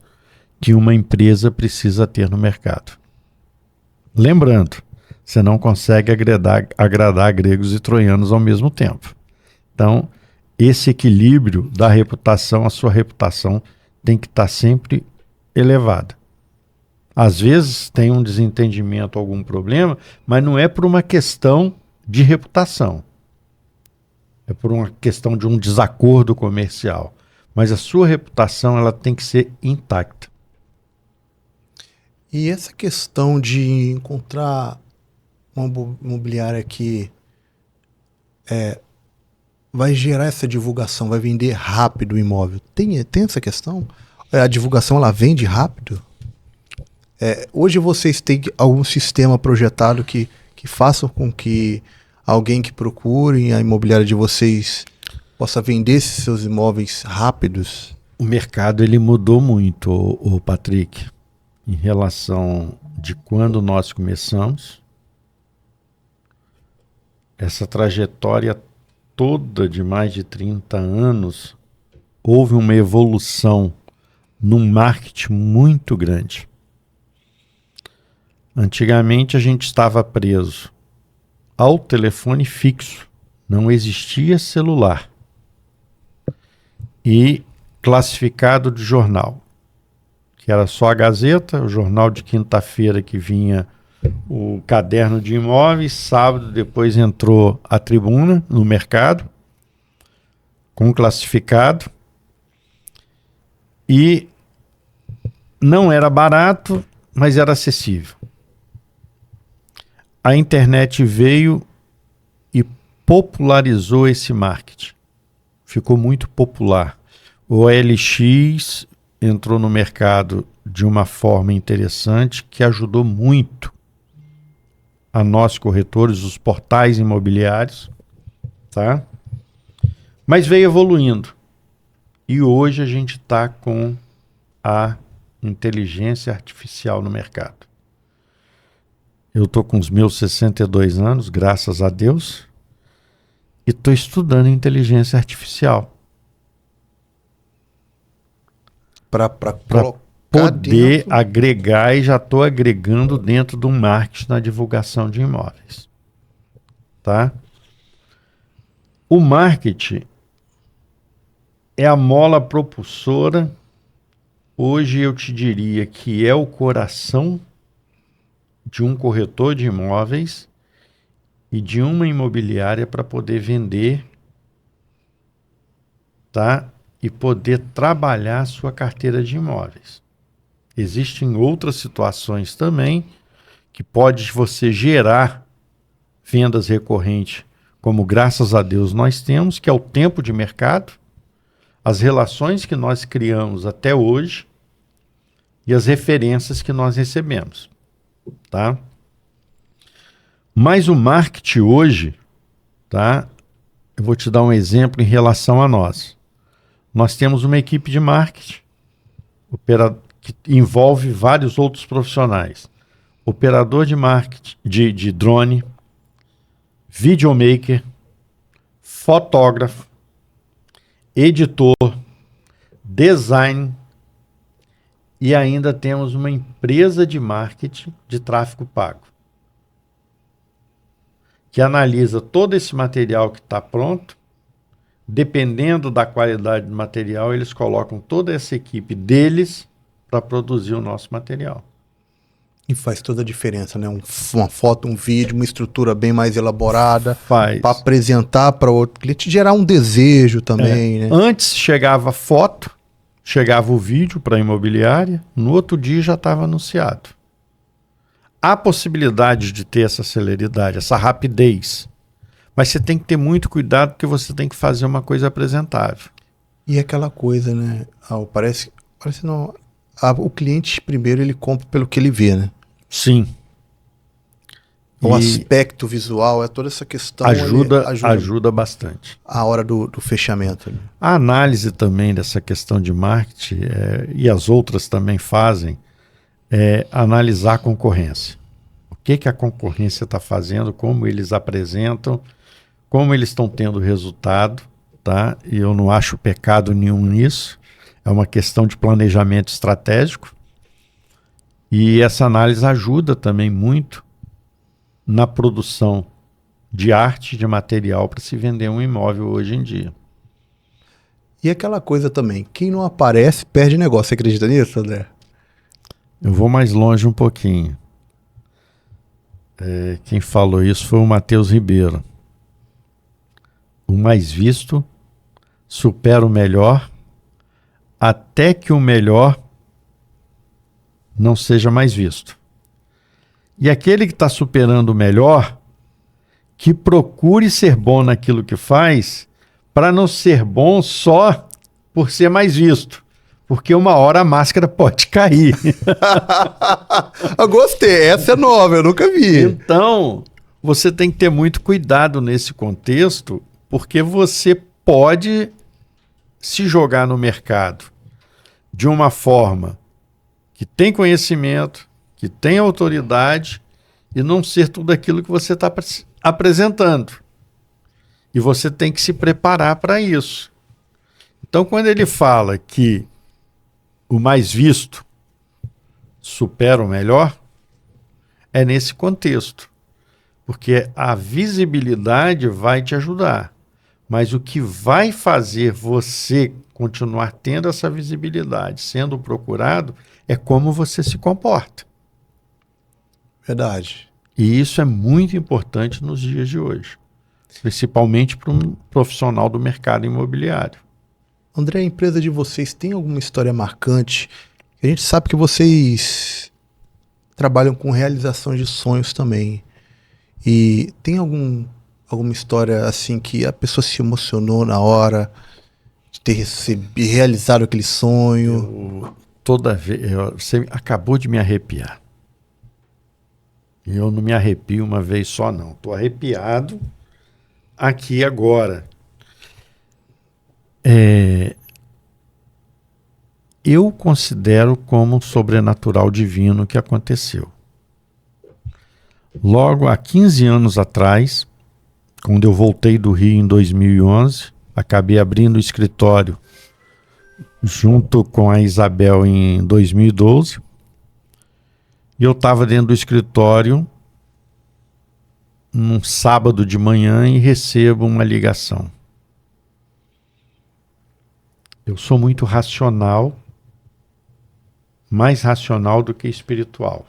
que uma empresa precisa ter no mercado. Lembrando, você não consegue agradar gregos e troianos ao mesmo tempo. Então, esse equilíbrio da reputação, a sua reputação tem que estar sempre elevada. Às vezes tem um desentendimento, algum problema, mas não é por uma questão de reputação. É por uma questão de um desacordo comercial. Mas a sua reputação ela tem que ser intacta. E essa questão de encontrar uma imobiliária que vai gerar essa divulgação, vai vender rápido o imóvel. Tem essa questão? A divulgação ela vende rápido? Hoje vocês têm algum sistema projetado que faça com que alguém que procure a imobiliária de vocês possa vender esses seus imóveis rápidos? O mercado ele mudou muito, o Patrick, em relação de quando nós começamos. Essa trajetória toda de mais de 30 anos, houve uma evolução num marketing muito grande. Antigamente a gente estava preso ao telefone fixo, não existia celular, e classificado de jornal, que era só a Gazeta, o jornal de quinta-feira que vinha o Caderno de Imóveis, sábado depois entrou a Tribuna no mercado, com classificado, e não era barato, mas era acessível. A internet veio e popularizou esse marketing. Ficou muito popular. O OLX entrou no mercado de uma forma interessante que ajudou muito a nós corretores, os portais imobiliários, tá? Mas veio evoluindo. E hoje a gente está com a inteligência artificial no mercado. Eu estou com os meus 62 anos, graças a Deus, e estou estudando inteligência artificial. Para poder agregar, e já estou agregando dentro do marketing na divulgação de imóveis. Tá? O marketing é a mola propulsora. Hoje eu te diria que é o coração de um corretor de imóveis e de uma imobiliária para poder vender, tá? E poder trabalhar a sua carteira de imóveis. Existem outras situações também que pode você gerar vendas recorrentes, como graças a Deus nós temos, que é o tempo de mercado, as relações que nós criamos até hoje e as referências que nós recebemos, tá? Mas o marketing hoje, tá? Eu vou te dar um exemplo em relação a nós. Nós temos uma equipe de marketing que envolve vários outros profissionais. Operador de marketing, de drone, videomaker, fotógrafo, editor, design, e ainda temos uma empresa de marketing de tráfego pago, que analisa todo esse material que está pronto. Dependendo da qualidade do material, eles colocam toda essa equipe deles para produzir o nosso material. E faz toda a diferença, né? Uma foto, um vídeo, uma estrutura bem mais elaborada. Faz. Para apresentar para o outro cliente, gerar um desejo também, né? Antes chegava a foto, chegava o vídeo para a imobiliária, no outro dia já estava anunciado. Há possibilidade de ter essa celeridade, essa rapidez. Mas você tem que ter muito cuidado porque você tem que fazer uma coisa apresentável. E aquela coisa, né? Parece não. O cliente primeiro ele compra pelo que ele vê, né? Sim. O aspecto visual, toda essa questão ajuda bastante. A hora do fechamento. Né? A análise também dessa questão de marketing, e as outras também fazem, é analisar a concorrência. O que a concorrência está fazendo, como eles apresentam, como eles estão tendo resultado, tá? E eu não acho pecado nenhum nisso. É uma questão de planejamento estratégico. E essa análise ajuda também muito na produção de arte, de material para se vender um imóvel hoje em dia. E aquela coisa também, quem não aparece perde negócio. Você acredita nisso, André? Eu vou mais longe um pouquinho. Quem falou isso foi o Matheus Ribeiro. O mais visto supera o melhor, até que o melhor não seja mais visto. E aquele que está superando o melhor, que procure ser bom naquilo que faz, para não ser bom só por ser mais visto. Porque uma hora a máscara pode cair. Eu gostei, essa é nova, eu nunca vi. Então, você tem que ter muito cuidado nesse contexto, porque você pode se jogar no mercado de uma forma que tem conhecimento, que tem autoridade e não ser tudo aquilo que você está apresentando. E você tem que se preparar para isso. Então, quando ele fala que o mais visto supera o melhor, é nesse contexto. Porque a visibilidade vai te ajudar. Mas o que vai fazer você continuar tendo essa visibilidade, sendo procurado, é como você se comporta. Verdade. E isso é muito importante nos dias de hoje, principalmente para um profissional do mercado imobiliário. André, a empresa de vocês tem alguma história marcante? A gente sabe que vocês trabalham com realização de sonhos também. E tem alguma história assim que a pessoa se emocionou na hora de ter realizado aquele sonho? Toda vez, você acabou de me arrepiar. E eu não me arrepio uma vez só, não. Estou arrepiado aqui agora. Eu considero como um sobrenatural divino que aconteceu. Logo há 15 anos atrás, quando eu voltei do Rio em 2011, acabei abrindo o escritório junto com a Isabel em 2012. E eu estava dentro do escritório num sábado de manhã e recebo uma ligação. Eu sou muito racional, mais racional do que espiritual.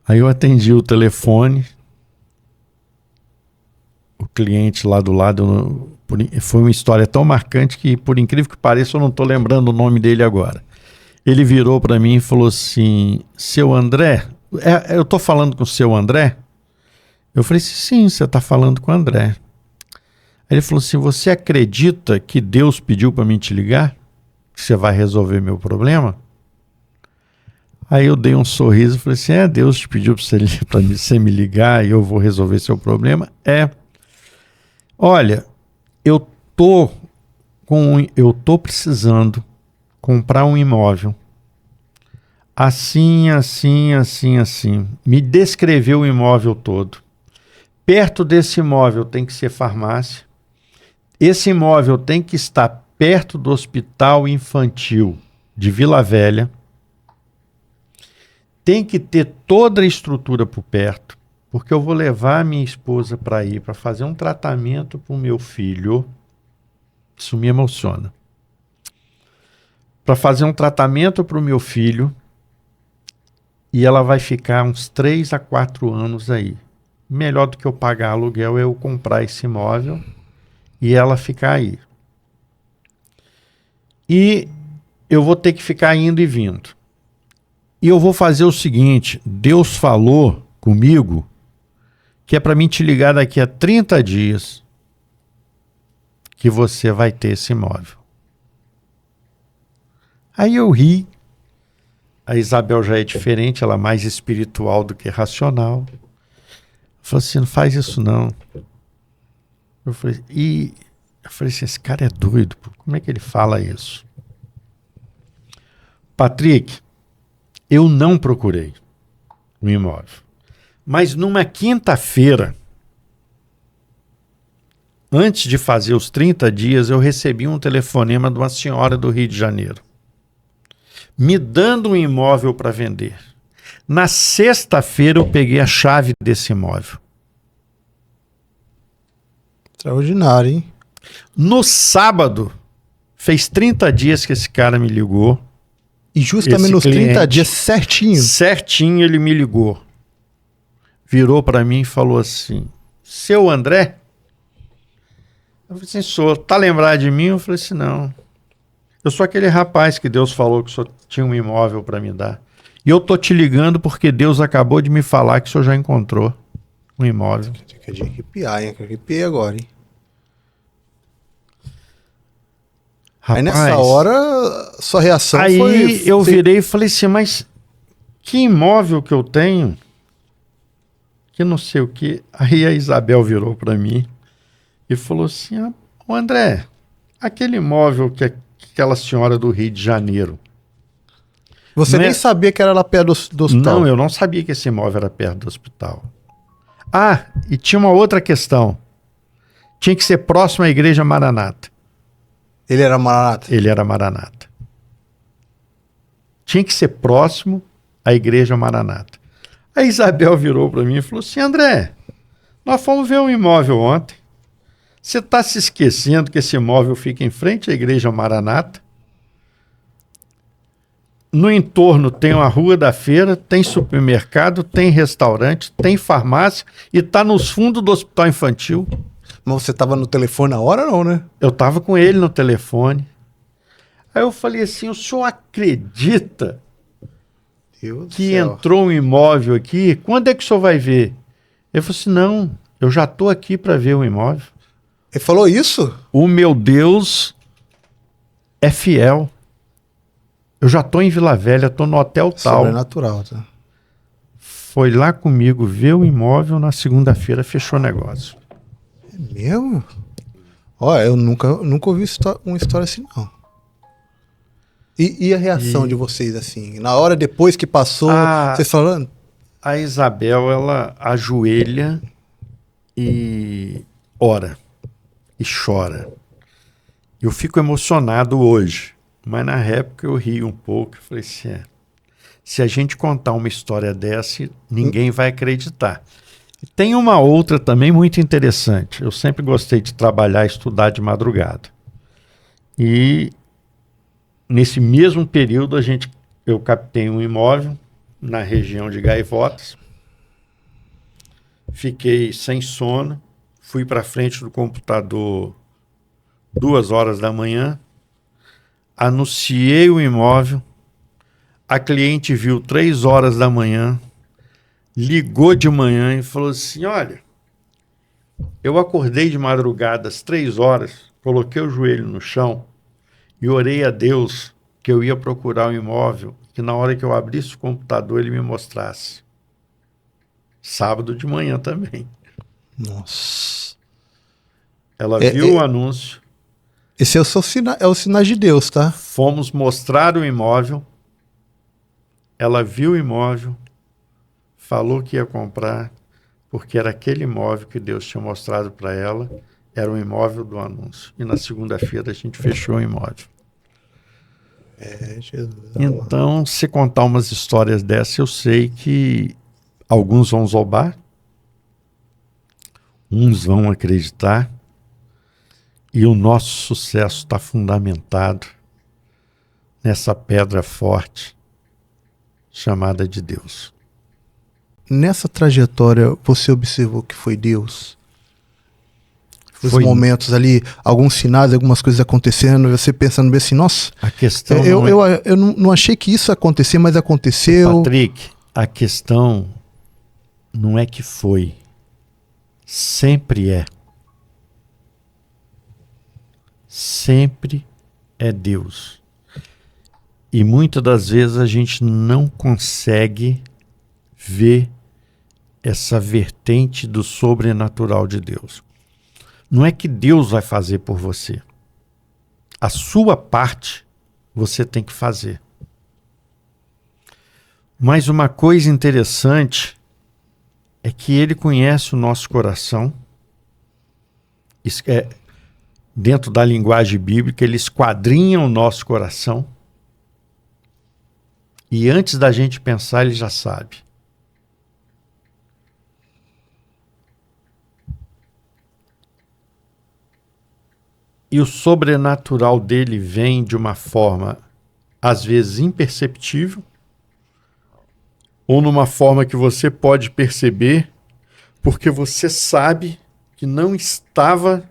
Aí eu atendi o telefone, o cliente lá do lado, foi uma história tão marcante que, por incrível que pareça, eu não estou lembrando o nome dele agora. Ele virou para mim e falou assim: seu André, eu estou falando com o seu André? Eu falei: sim, você está falando com o André. Aí ele falou assim: você acredita que Deus pediu para mim te ligar? Que você vai resolver meu problema? Aí eu dei um sorriso e falei assim: Deus te pediu para você me ligar e eu vou resolver seu problema? Olha, eu tô precisando comprar um imóvel. Assim. Me descreveu o imóvel todo. Perto desse imóvel tem que ser farmácia. Esse imóvel tem que estar perto do Hospital Infantil de Vila Velha. Tem que ter toda a estrutura por perto, porque eu vou levar a minha esposa para ir para fazer um tratamento para o meu filho. Isso me emociona. Para fazer um tratamento para o meu filho, e ela vai ficar uns 3 a 4 anos aí. Melhor do que eu pagar aluguel é eu comprar esse imóvel e ela ficar aí. E eu vou ter que ficar indo e vindo. E eu vou fazer o seguinte: Deus falou comigo que é para mim te ligar daqui a 30 dias que você vai ter esse imóvel. Aí eu ri. A Isabel já é diferente, ela é mais espiritual do que racional. Falou assim: não faz isso não. Eu falei assim: esse cara é doido, pô. Como é que ele fala isso? Patrick, eu não procurei um imóvel. Mas numa quinta-feira, antes de fazer os 30 dias, eu recebi um telefonema de uma senhora do Rio de Janeiro, me dando um imóvel para vender. Na sexta-feira eu peguei a chave desse imóvel. Extraordinário, hein? No sábado, fez 30 dias que esse cara me ligou. E justamente nos 30 dias, certinho? Certinho ele me ligou. Virou para mim e falou assim: seu André? Eu falei assim: sou. Tá lembrado de mim? Eu falei assim: não. Eu sou aquele rapaz que Deus falou que o senhor tinha um imóvel para me dar. E eu tô te ligando porque Deus acabou de me falar que o senhor já encontrou um imóvel. Quer de arrepiar, hein? Arrepiei agora, hein? Rapaz, aí nessa hora, sua reação aí foi... Aí eu virei e falei assim: mas que imóvel que eu tenho? Que não sei o que. Aí a Isabel virou para mim e falou assim: ô André, aquele imóvel que aquela senhora do Rio de Janeiro. Você nem sabia que era lá perto do hospital? Não, eu não sabia que esse imóvel era perto do hospital. Ah, e tinha uma outra questão. Tinha que ser próximo à Igreja Maranata. Ele era Maranata? Ele era Maranata. Tinha que ser próximo à Igreja Maranata. A Isabel virou para mim e falou assim: André, nós fomos ver um imóvel ontem. Você está se esquecendo que esse imóvel fica em frente à Igreja Maranata? No entorno tem a Rua da Feira, tem supermercado, tem restaurante, tem farmácia e está nos fundos do hospital infantil. Mas você tava no telefone na hora, não, né? Eu estava com ele no telefone. Aí eu falei assim, o senhor acredita Deus do que céu. entrou um imóvel aqui? Quando é que o senhor vai ver? Ele falou assim, não, eu já estou aqui para ver o imóvel. Ele falou isso? O meu Deus é fiel. Eu já estou em Vila Velha, estou no hotel tal. Sobrenatural, tá? Foi lá comigo ver o imóvel, na segunda-feira fechou o negócio. É mesmo? Ó, eu nunca ouvi uma história assim, não. E a reação de vocês, assim? Na hora depois que passou, vocês falando? A Isabel, ela ajoelha e ora e chora. Eu fico emocionado hoje, mas na época eu ri um pouco e falei assim, se a gente contar uma história dessa, ninguém vai acreditar. E tem uma outra também muito interessante. Eu sempre gostei de trabalhar e estudar de madrugada. E nesse mesmo período eu captei um imóvel na região de Gaivotas. Fiquei sem sono, fui para frente do computador 2h da manhã, anunciei o imóvel, a cliente viu 3h da manhã, ligou de manhã e falou assim, olha, eu acordei de madrugada às 3h, coloquei o joelho no chão e orei a Deus que eu ia procurar um imóvel que na hora que eu abrisse o computador ele me mostrasse. Sábado de manhã também. Nossa. Ela viu o anúncio. Esse é o seu sinal, é o sinal de Deus, tá? Fomos mostrar o imóvel. Ela viu o imóvel, falou que ia comprar, porque era aquele imóvel que Deus tinha mostrado para ela, era o imóvel do anúncio. E na segunda-feira a gente fechou o imóvel. Jesus. Então, se contar umas histórias dessas, eu sei que alguns vão zombar, uns vão acreditar, e o nosso sucesso está fundamentado nessa pedra forte chamada de Deus. Nessa trajetória, você observou que foi Deus? Os momentos ali, alguns sinais, algumas coisas acontecendo, você pensando bem assim, nossa, a questão eu não achei que isso ia acontecer, mas aconteceu. Patrick, a questão não é que foi, sempre é. Sempre é Deus. E muitas das vezes a gente não consegue ver essa vertente do sobrenatural de Deus. Não é que Deus vai fazer por você. A sua parte você tem que fazer. Mas uma coisa interessante é que Ele conhece o nosso coração. Dentro da linguagem bíblica, Ele esquadrinha o nosso coração. E antes da gente pensar, Ele já sabe. E o sobrenatural dele vem de uma forma, às vezes, imperceptível, ou numa forma que você pode perceber, porque você sabe que não estava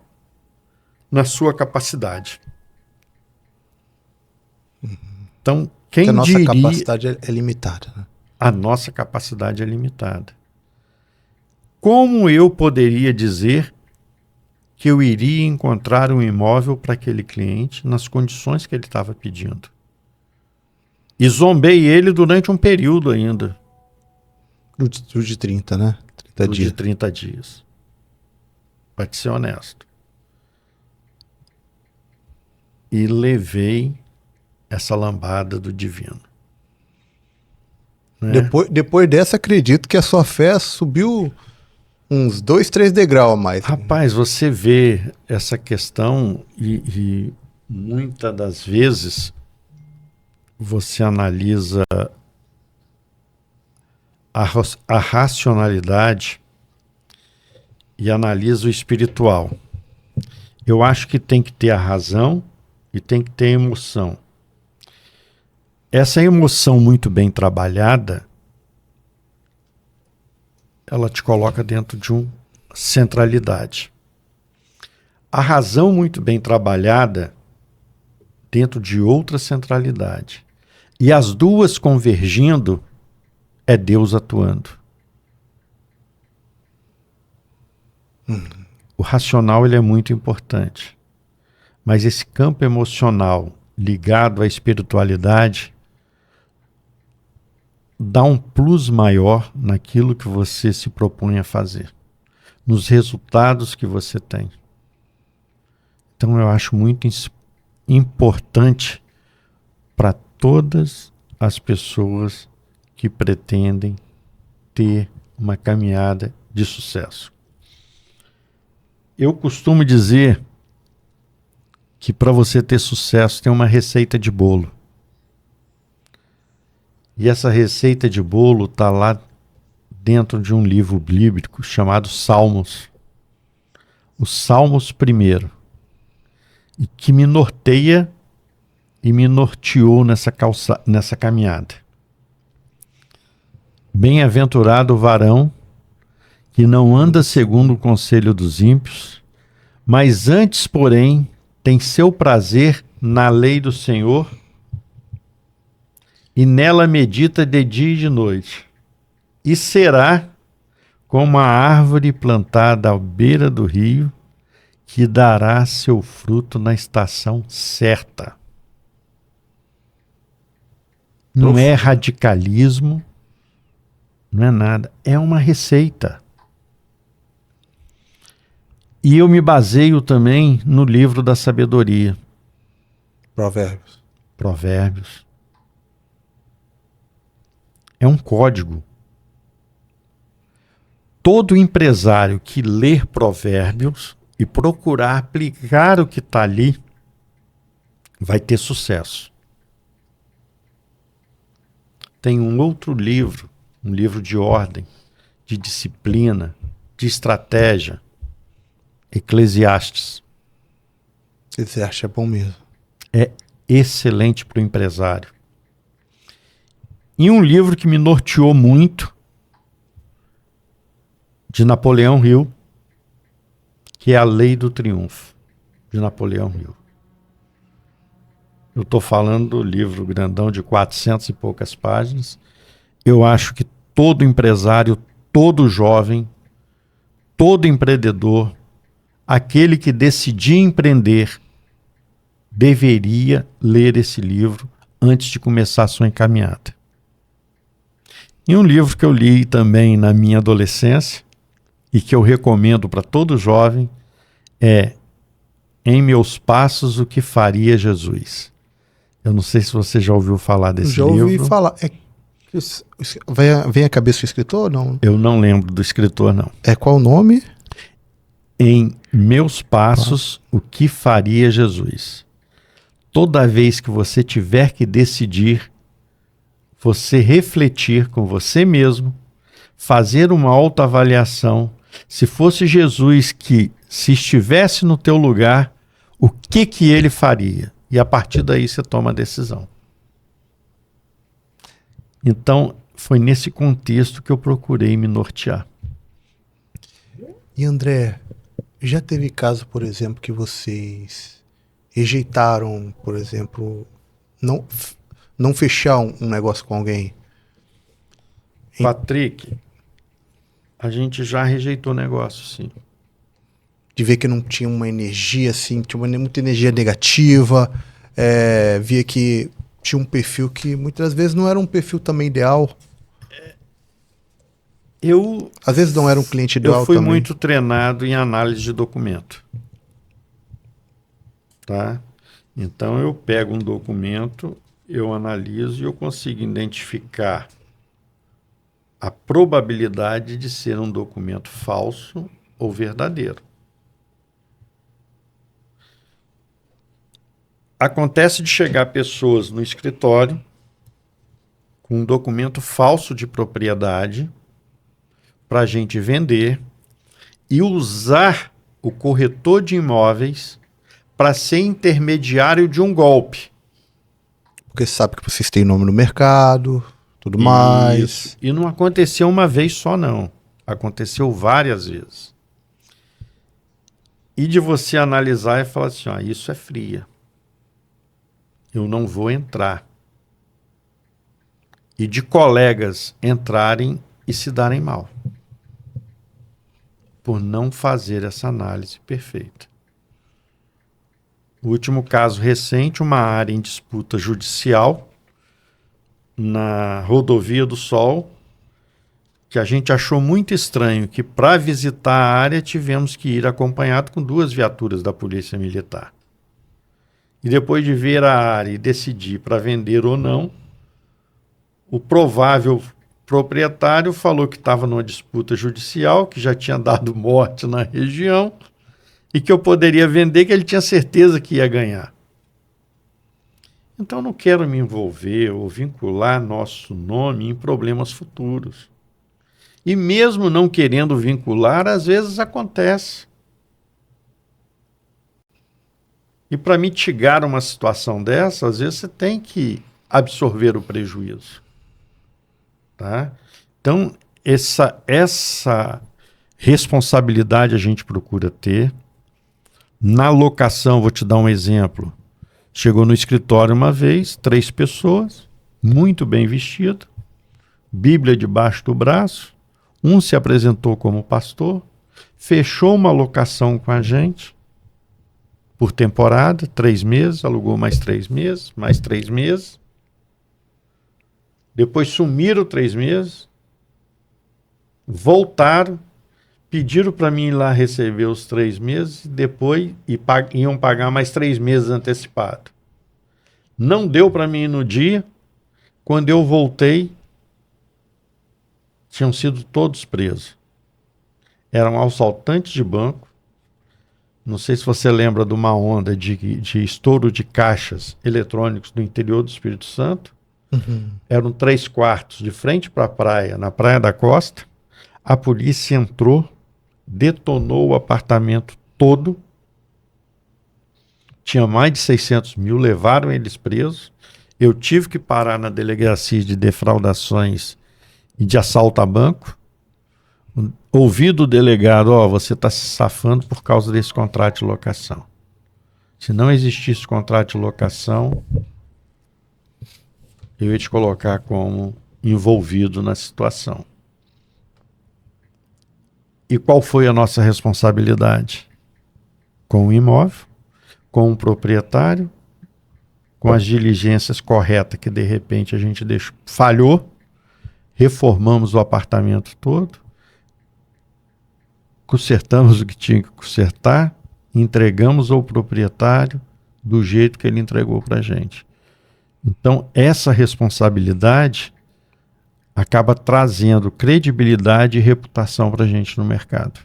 na sua capacidade. Então, quem a nossa diria... capacidade é limitada, né? A nossa capacidade é limitada. Como eu poderia dizer que eu iria encontrar um imóvel para aquele cliente nas condições que ele estava pedindo? E zombei ele durante um período ainda. Do de 30, né? 30 dias. De 30 dias. Para te ser honesto. E levei essa lambada do divino. Né? Depois dessa, acredito que a sua fé subiu uns 2, 3 degraus a mais. Rapaz, você vê essa questão e muitas das vezes você analisa a racionalidade e analisa o espiritual. Eu acho que tem que ter a razão e tem que ter a emoção. Essa emoção muito bem trabalhada, ela te coloca dentro de uma centralidade. A razão muito bem trabalhada dentro de outra centralidade. E as duas convergindo é Deus atuando. O racional ele é muito importante. Mas esse campo emocional ligado à espiritualidade dá um plus maior naquilo que você se propõe a fazer, nos resultados que você tem. Então eu acho muito importante para todas as pessoas que pretendem ter uma caminhada de sucesso. Eu costumo dizer que para você ter sucesso tem uma receita de bolo. E essa receita de bolo está lá dentro de um livro bíblico chamado Salmos. Os Salmos primeiro. E que me norteia e me norteou nessa caminhada. Bem-aventurado o varão que não anda segundo o conselho dos ímpios, mas antes, porém, tem seu prazer na lei do Senhor e nela medita de dia e de noite. E será como a árvore plantada à beira do rio, que dará seu fruto na estação certa. Não é radicalismo, não é nada, é uma receita. E eu me baseio também no livro da sabedoria. Provérbios. É um código. Todo empresário que ler Provérbios e procurar aplicar o que está ali vai ter sucesso. Tem um outro livro, um livro de ordem, de disciplina, de estratégia, Eclesiastes. Eclesiastes é bom mesmo. É excelente para o empresário. E um livro que me norteou muito, de Napoleão Hill, que é A Lei do Triunfo, de Napoleão Hill. Eu estou falando do livro grandão de 400 e poucas páginas. Eu acho que todo empresário, todo jovem, todo empreendedor, aquele que decidir empreender, deveria ler esse livro antes de começar a sua encaminhada. E um livro que eu li também na minha adolescência e que eu recomendo para todo jovem é Em Meus Passos, o que Faria Jesus. Eu não sei se você já ouviu falar desse livro. Já ouvi falar. Vem à cabeça o escritor ou não? Eu não lembro do escritor, não. É qual o nome? Em Meus Passos, o que Faria Jesus. Toda vez que você tiver que decidir, você refletir com você mesmo, fazer uma autoavaliação. Se fosse Jesus que, se estivesse no teu lugar, o que ele faria? E a partir daí você toma a decisão. Então, foi nesse contexto que eu procurei me nortear. E André, já teve caso, por exemplo, que vocês rejeitaram, por exemplo, não fechar um negócio com alguém? Patrick, a gente já rejeitou negócio, sim. De ver que não tinha uma energia assim, tinha muita energia negativa, via que tinha um perfil que muitas vezes não era um perfil também ideal. Às vezes não era um cliente ideal também. Eu fui muito treinado em análise de documento. Tá? Então eu pego um documento, eu analiso e eu consigo identificar a probabilidade de ser um documento falso ou verdadeiro. Acontece de chegar pessoas no escritório com um documento falso de propriedade para a gente vender e usar o corretor de imóveis para ser intermediário de um golpe. Porque você sabe que vocês têm nome no mercado, tudo mais. Isso. E não aconteceu uma vez só, não. Aconteceu várias vezes. E de você analisar e falar assim, ó, isso é fria. Eu não vou entrar. E de colegas entrarem e se darem mal. Por não fazer essa análise perfeita. O último caso recente, uma área em disputa judicial na Rodovia do Sol, que a gente achou muito estranho que para visitar a área tivemos que ir acompanhado com 2 viaturas da Polícia Militar. E depois de ver a área e decidir para vender ou não, o provável proprietário falou que estava numa disputa judicial, que já tinha dado morte na região e que eu poderia vender, que ele tinha certeza que ia ganhar. Então eu não quero me envolver ou vincular nosso nome em problemas futuros. E mesmo não querendo vincular, às vezes acontece. E para mitigar uma situação dessa, às vezes você tem que absorver o prejuízo. Tá? Então, essa responsabilidade a gente procura ter. Na locação, vou te dar um exemplo. Chegou no escritório uma vez, 3 pessoas, muito bem vestido, Bíblia debaixo do braço, um se apresentou como pastor, fechou uma locação com a gente por temporada, 3 meses, alugou mais 3 meses, mais 3 meses. Depois sumiram 3 meses, voltaram, pediram para mim ir lá receber os 3 meses, depois iam pagar mais 3 meses antecipado. Não deu para mim ir no dia, quando eu voltei, tinham sido todos presos. Eram assaltantes de banco. Não sei se você lembra de uma onda de estouro de caixas eletrônicos no interior do Espírito Santo. Uhum. Eram 3 quartos de frente para a praia, na Praia da Costa. A polícia entrou, detonou o apartamento todo. Tinha mais de 600 mil, levaram eles presos. Eu tive que parar na delegacia de defraudações e de assalto a banco. Ouvi do delegado, você está se safando por causa desse contrato de locação. Se não existisse contrato de locação, eu ia te colocar como envolvido na situação. E qual foi a nossa responsabilidade? Com o imóvel, com o proprietário, com as diligências corretas que de repente a gente falhou, reformamos o apartamento todo, consertamos o que tinha que consertar, entregamos ao proprietário do jeito que ele entregou para a gente. Então, essa responsabilidade acaba trazendo credibilidade e reputação para a gente no mercado.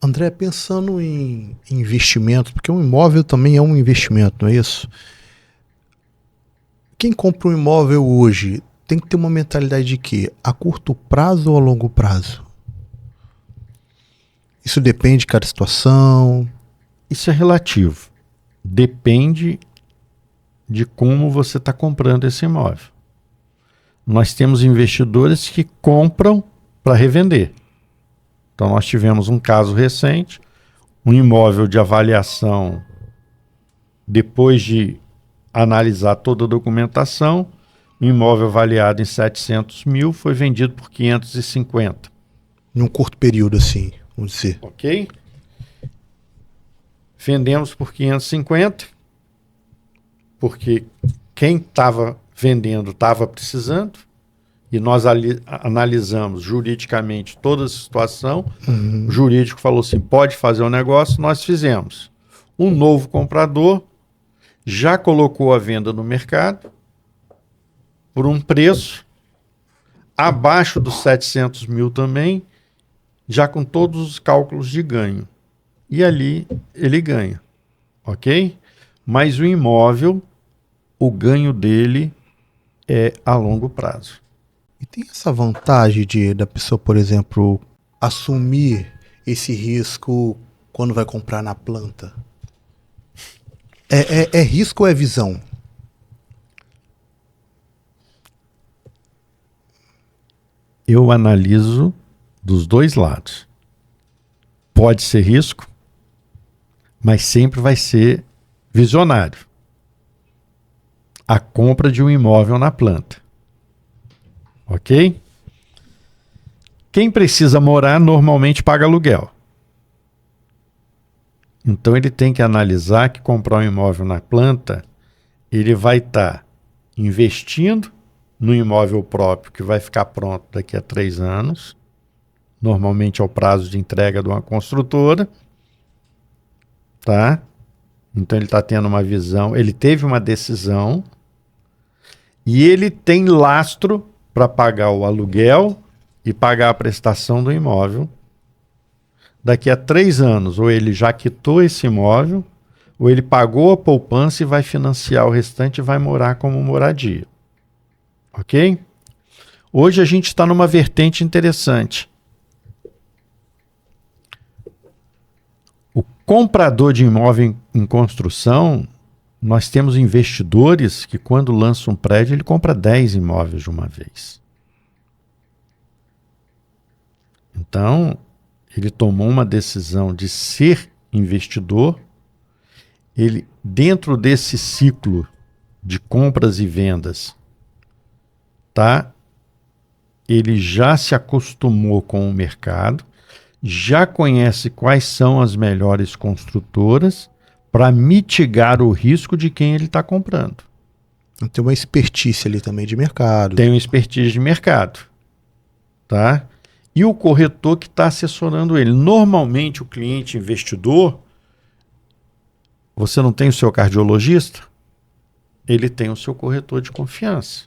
André, pensando em investimento, porque um imóvel também é um investimento, não é isso? Quem compra um imóvel hoje tem que ter uma mentalidade de quê? A curto prazo ou a longo prazo? Isso depende de cada situação? Isso é relativo. Depende de como você está comprando esse imóvel. Nós temos investidores que compram para revender. Então nós tivemos um caso recente, um imóvel de avaliação, depois de analisar toda a documentação, um imóvel avaliado em 700 mil foi vendido por 550. Num curto período assim, vamos dizer. Ok? Vendemos por 550, porque quem estava vendendo estava precisando, e nós analisamos juridicamente toda a situação. O jurídico falou assim, pode fazer o negócio, nós fizemos. Um novo comprador já colocou a venda no mercado por um preço abaixo dos 700 mil também, já com todos os cálculos de ganho. E ali ele ganha, ok? Mas o imóvel, o ganho dele é a longo prazo. E tem essa vantagem da pessoa, por exemplo, assumir esse risco quando vai comprar na planta? É risco ou é visão? Eu analiso dos dois lados. Pode ser risco, mas sempre vai ser visionário. A compra de um imóvel na planta. Ok? Quem precisa morar normalmente paga aluguel. Então ele tem que analisar que comprar um imóvel na planta, ele vai estar investindo no imóvel próprio que vai ficar pronto daqui a 3 anos, normalmente é o prazo de entrega de uma construtora, tá? Então ele está tendo uma visão, ele teve uma decisão e ele tem lastro para pagar o aluguel e pagar a prestação do imóvel. Daqui a 3 anos, ou ele já quitou esse imóvel, ou ele pagou a poupança e vai financiar o restante e vai morar como moradia. Ok? Hoje a gente está numa vertente interessante. O comprador de imóvel em construção, nós temos investidores que quando lança um prédio, ele compra 10 imóveis de uma vez. Então, ele tomou uma decisão de ser investidor. Ele, dentro desse ciclo de compras e vendas, tá? Ele já se acostumou com o mercado, já conhece quais são as melhores construtoras para mitigar o risco de quem ele está comprando. Tem uma expertise ali também de mercado. Tem uma expertise de mercado, tá? E o corretor que está assessorando ele. Normalmente o cliente investidor, você não tem o seu cardiologista? Ele tem o seu corretor de confiança.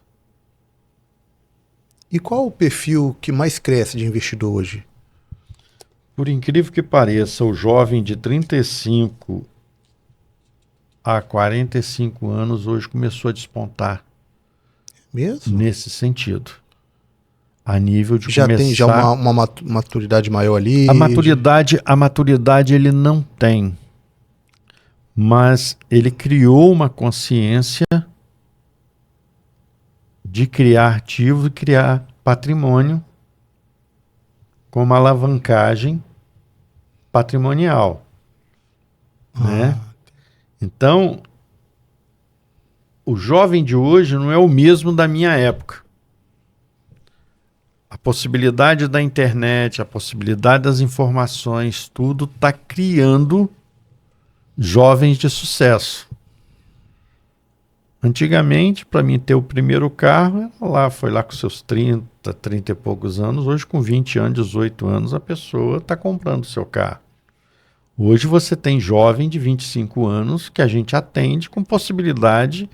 E qual o perfil que mais cresce de investidor hoje? Por incrível que pareça, o jovem de 35 a 45 anos hoje começou a despontar. Mesmo? Nesse sentido. A nível de já começar... tem já uma maturidade maior ali? A maturidade ele não tem. Mas ele criou uma consciência de criar ativo e criar patrimônio com uma alavancagem patrimonial. Né? Então, o jovem de hoje não é o mesmo da minha época. A possibilidade da internet, a possibilidade das informações, tudo está criando jovens de sucesso. Antigamente, para mim ter o primeiro carro, foi lá com seus 30 e poucos anos. Hoje, com 20 anos, 18 anos, a pessoa está comprando o seu carro. Hoje você tem jovem de 25 anos que a gente atende com possibilidade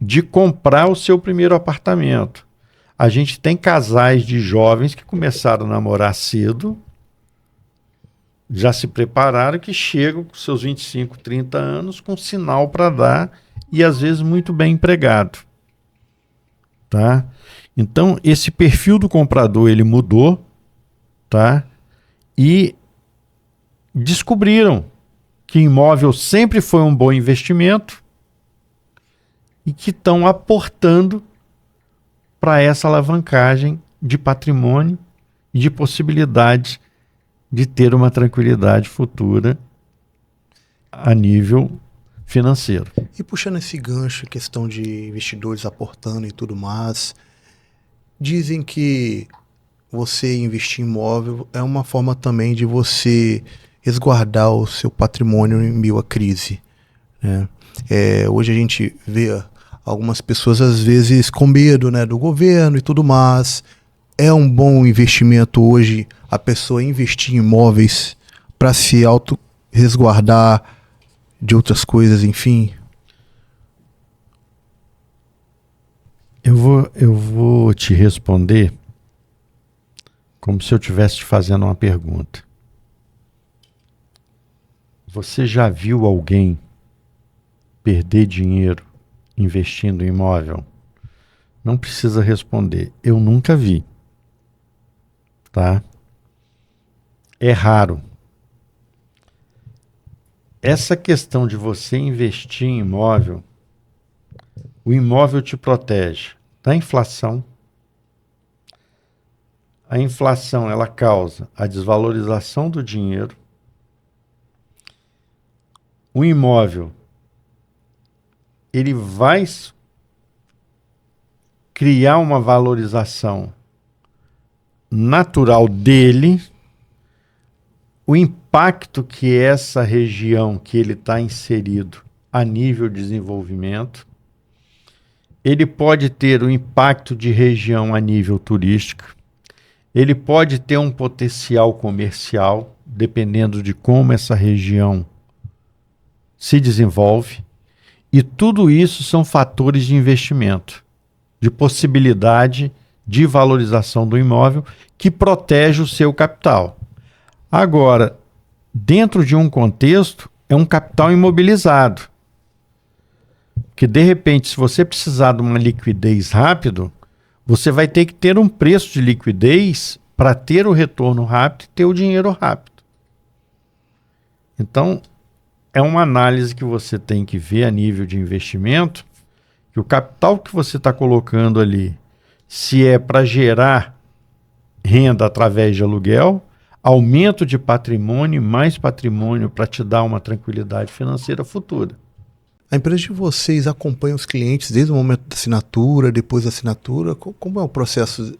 de comprar o seu primeiro apartamento. A gente tem casais de jovens que começaram a namorar cedo, já se prepararam, que chegam com seus 25, 30 anos com sinal para dar e às vezes muito bem empregado. Tá? Então, esse perfil do comprador ele mudou, tá? E descobriram que imóvel sempre foi um bom investimento e que estão aportando para essa alavancagem de patrimônio e de possibilidade de ter uma tranquilidade futura a nível financeiro. E puxando esse gancho, questão de investidores aportando e tudo mais, dizem que você investir em imóvel é uma forma também de você resguardar o seu patrimônio em meio à crise, né? Hoje a gente vê algumas pessoas às vezes com medo, né, do governo e tudo mais. É um bom investimento hoje a pessoa investir em imóveis para se auto-resguardar de outras coisas, enfim? Eu vou te responder como se eu estivesse te fazendo uma pergunta. Você já viu alguém perder dinheiro investindo em imóvel? Não precisa responder. Eu nunca vi. Tá? é raro. Essa questão de você investir em imóvel, o imóvel te protege da inflação. A inflação, ela causa a desvalorização do dinheiro. O imóvel, ele vai criar uma valorização natural dele. O impacto que essa região que ele está inserido a nível de desenvolvimento, ele pode ter um impacto de região a nível turístico, ele pode ter um potencial comercial, dependendo de como essa região se desenvolve, e tudo isso são fatores de investimento, de possibilidade de valorização do imóvel que protege o seu capital. Agora, dentro de um contexto, é um capital imobilizado. Que, de repente, se você precisar de uma liquidez rápido, você vai ter que ter um preço de liquidez para ter o retorno rápido e ter o dinheiro rápido. Então, é uma análise que você tem que ver a nível de investimento, que o capital que você está colocando ali, se é para gerar renda através de aluguel, aumento de patrimônio, mais patrimônio para te dar uma tranquilidade financeira futura. A empresa de vocês acompanha os clientes desde o momento da assinatura, depois da assinatura? Como é o processo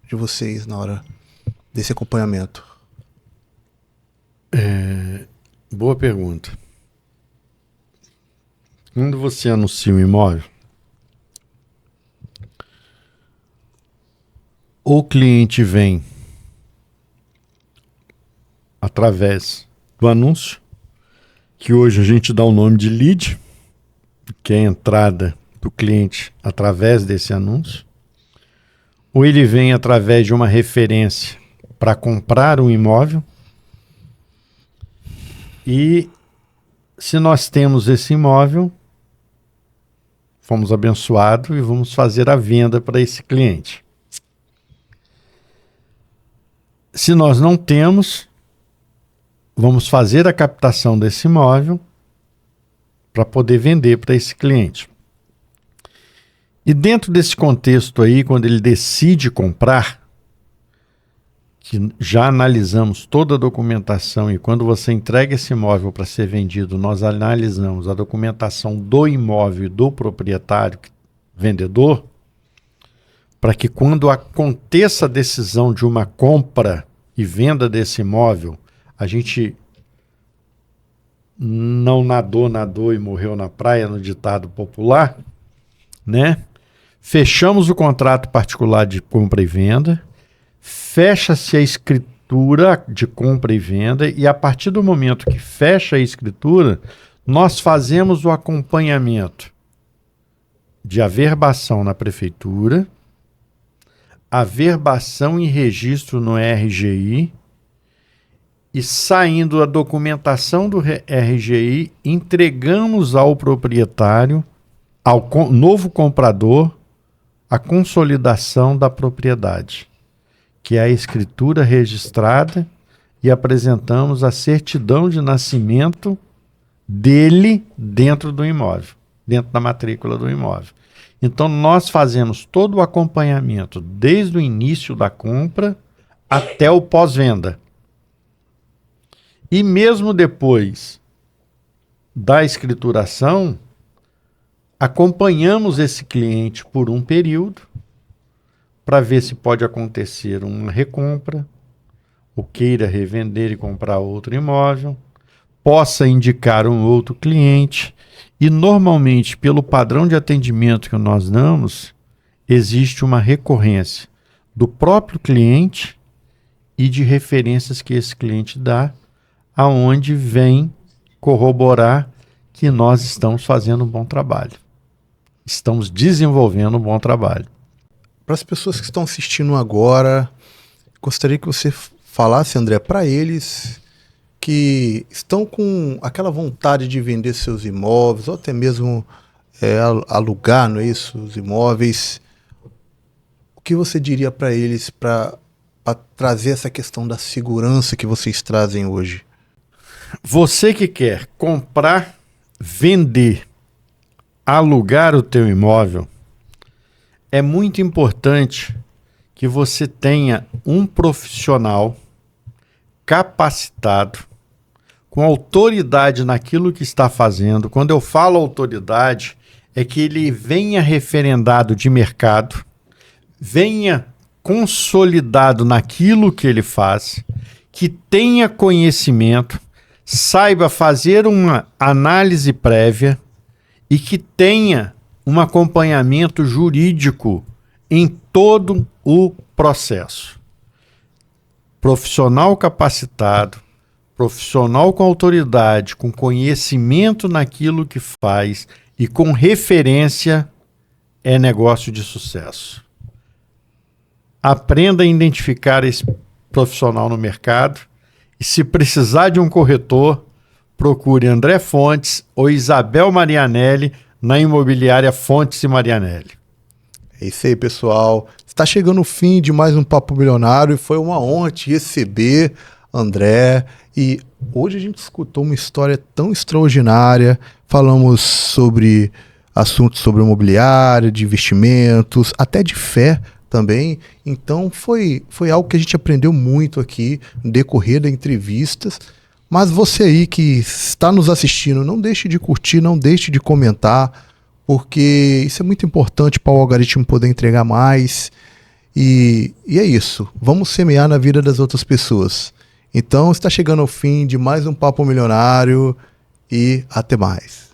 de vocês na hora desse acompanhamento? Boa pergunta. Quando você anuncia um imóvel, o cliente vem através do anúncio, que hoje a gente dá o nome de lead, que é a entrada do cliente através desse anúncio, ou ele vem através de uma referência para comprar um imóvel, e se nós temos esse imóvel, fomos abençoados e vamos fazer a venda para esse cliente. Se nós não temos, vamos fazer a captação desse imóvel para poder vender para esse cliente. E dentro desse contexto aí, quando ele decide comprar, que já analisamos toda a documentação, e quando você entrega esse imóvel para ser vendido, nós analisamos a documentação do imóvel e do proprietário, vendedor, para que quando aconteça a decisão de uma compra e venda desse imóvel, a gente não nadou e morreu na praia, no ditado popular, né? Fechamos o contrato particular de compra e venda, fecha-se a escritura de compra e venda, e a partir do momento que fecha a escritura, nós fazemos o acompanhamento de averbação na prefeitura, averbação e registro no RGI, e saindo a documentação do RGI, entregamos ao proprietário, ao novo comprador, a consolidação da propriedade, que é a escritura registrada, e apresentamos a certidão de nascimento dele dentro do imóvel, dentro da matrícula do imóvel. Então, nós fazemos todo o acompanhamento desde o início da compra até o pós-venda. E mesmo depois da escrituração, acompanhamos esse cliente por um período para ver se pode acontecer uma recompra, ou queira revender e comprar outro imóvel, possa indicar um outro cliente. E normalmente, pelo padrão de atendimento que nós damos, existe uma recorrência do próprio cliente e de referências que esse cliente dá, aonde vem corroborar que nós estamos fazendo um bom trabalho. Estamos desenvolvendo um bom trabalho. Para as pessoas que estão assistindo agora, gostaria que você falasse, André, para eles que estão com aquela vontade de vender seus imóveis, ou até mesmo alugar, não é isso, os imóveis. O que você diria para eles para para trazer essa questão da segurança que vocês trazem hoje? Você que quer comprar, vender, alugar o teu imóvel, é muito importante que você tenha um profissional capacitado, com autoridade naquilo que está fazendo. Quando eu falo autoridade, é que ele venha referendado de mercado, venha consolidado naquilo que ele faz, que tenha conhecimento, saiba fazer uma análise prévia e que tenha um acompanhamento jurídico em todo o processo. Profissional capacitado, profissional com autoridade, com conhecimento naquilo que faz e com referência é negócio de sucesso. Aprenda a identificar esse profissional no mercado e, se precisar de um corretor, procure André Fontes ou Isabel Marianelli na imobiliária Fontes e Marianelli. É isso aí, pessoal. Está chegando o fim de mais um Papo Milionário e foi uma honra te receber, André. E hoje a gente escutou uma história tão extraordinária. Falamos sobre assuntos sobre imobiliário, de investimentos, até de fé também. Então foi algo que a gente aprendeu muito aqui no decorrer da entrevista. Mas você aí que está nos assistindo, não deixe de curtir, não deixe de comentar, porque isso é muito importante para o algoritmo poder entregar mais. E é isso. Vamos semear na vida das outras pessoas. Então está chegando ao fim de mais um Papo Milionário e até mais.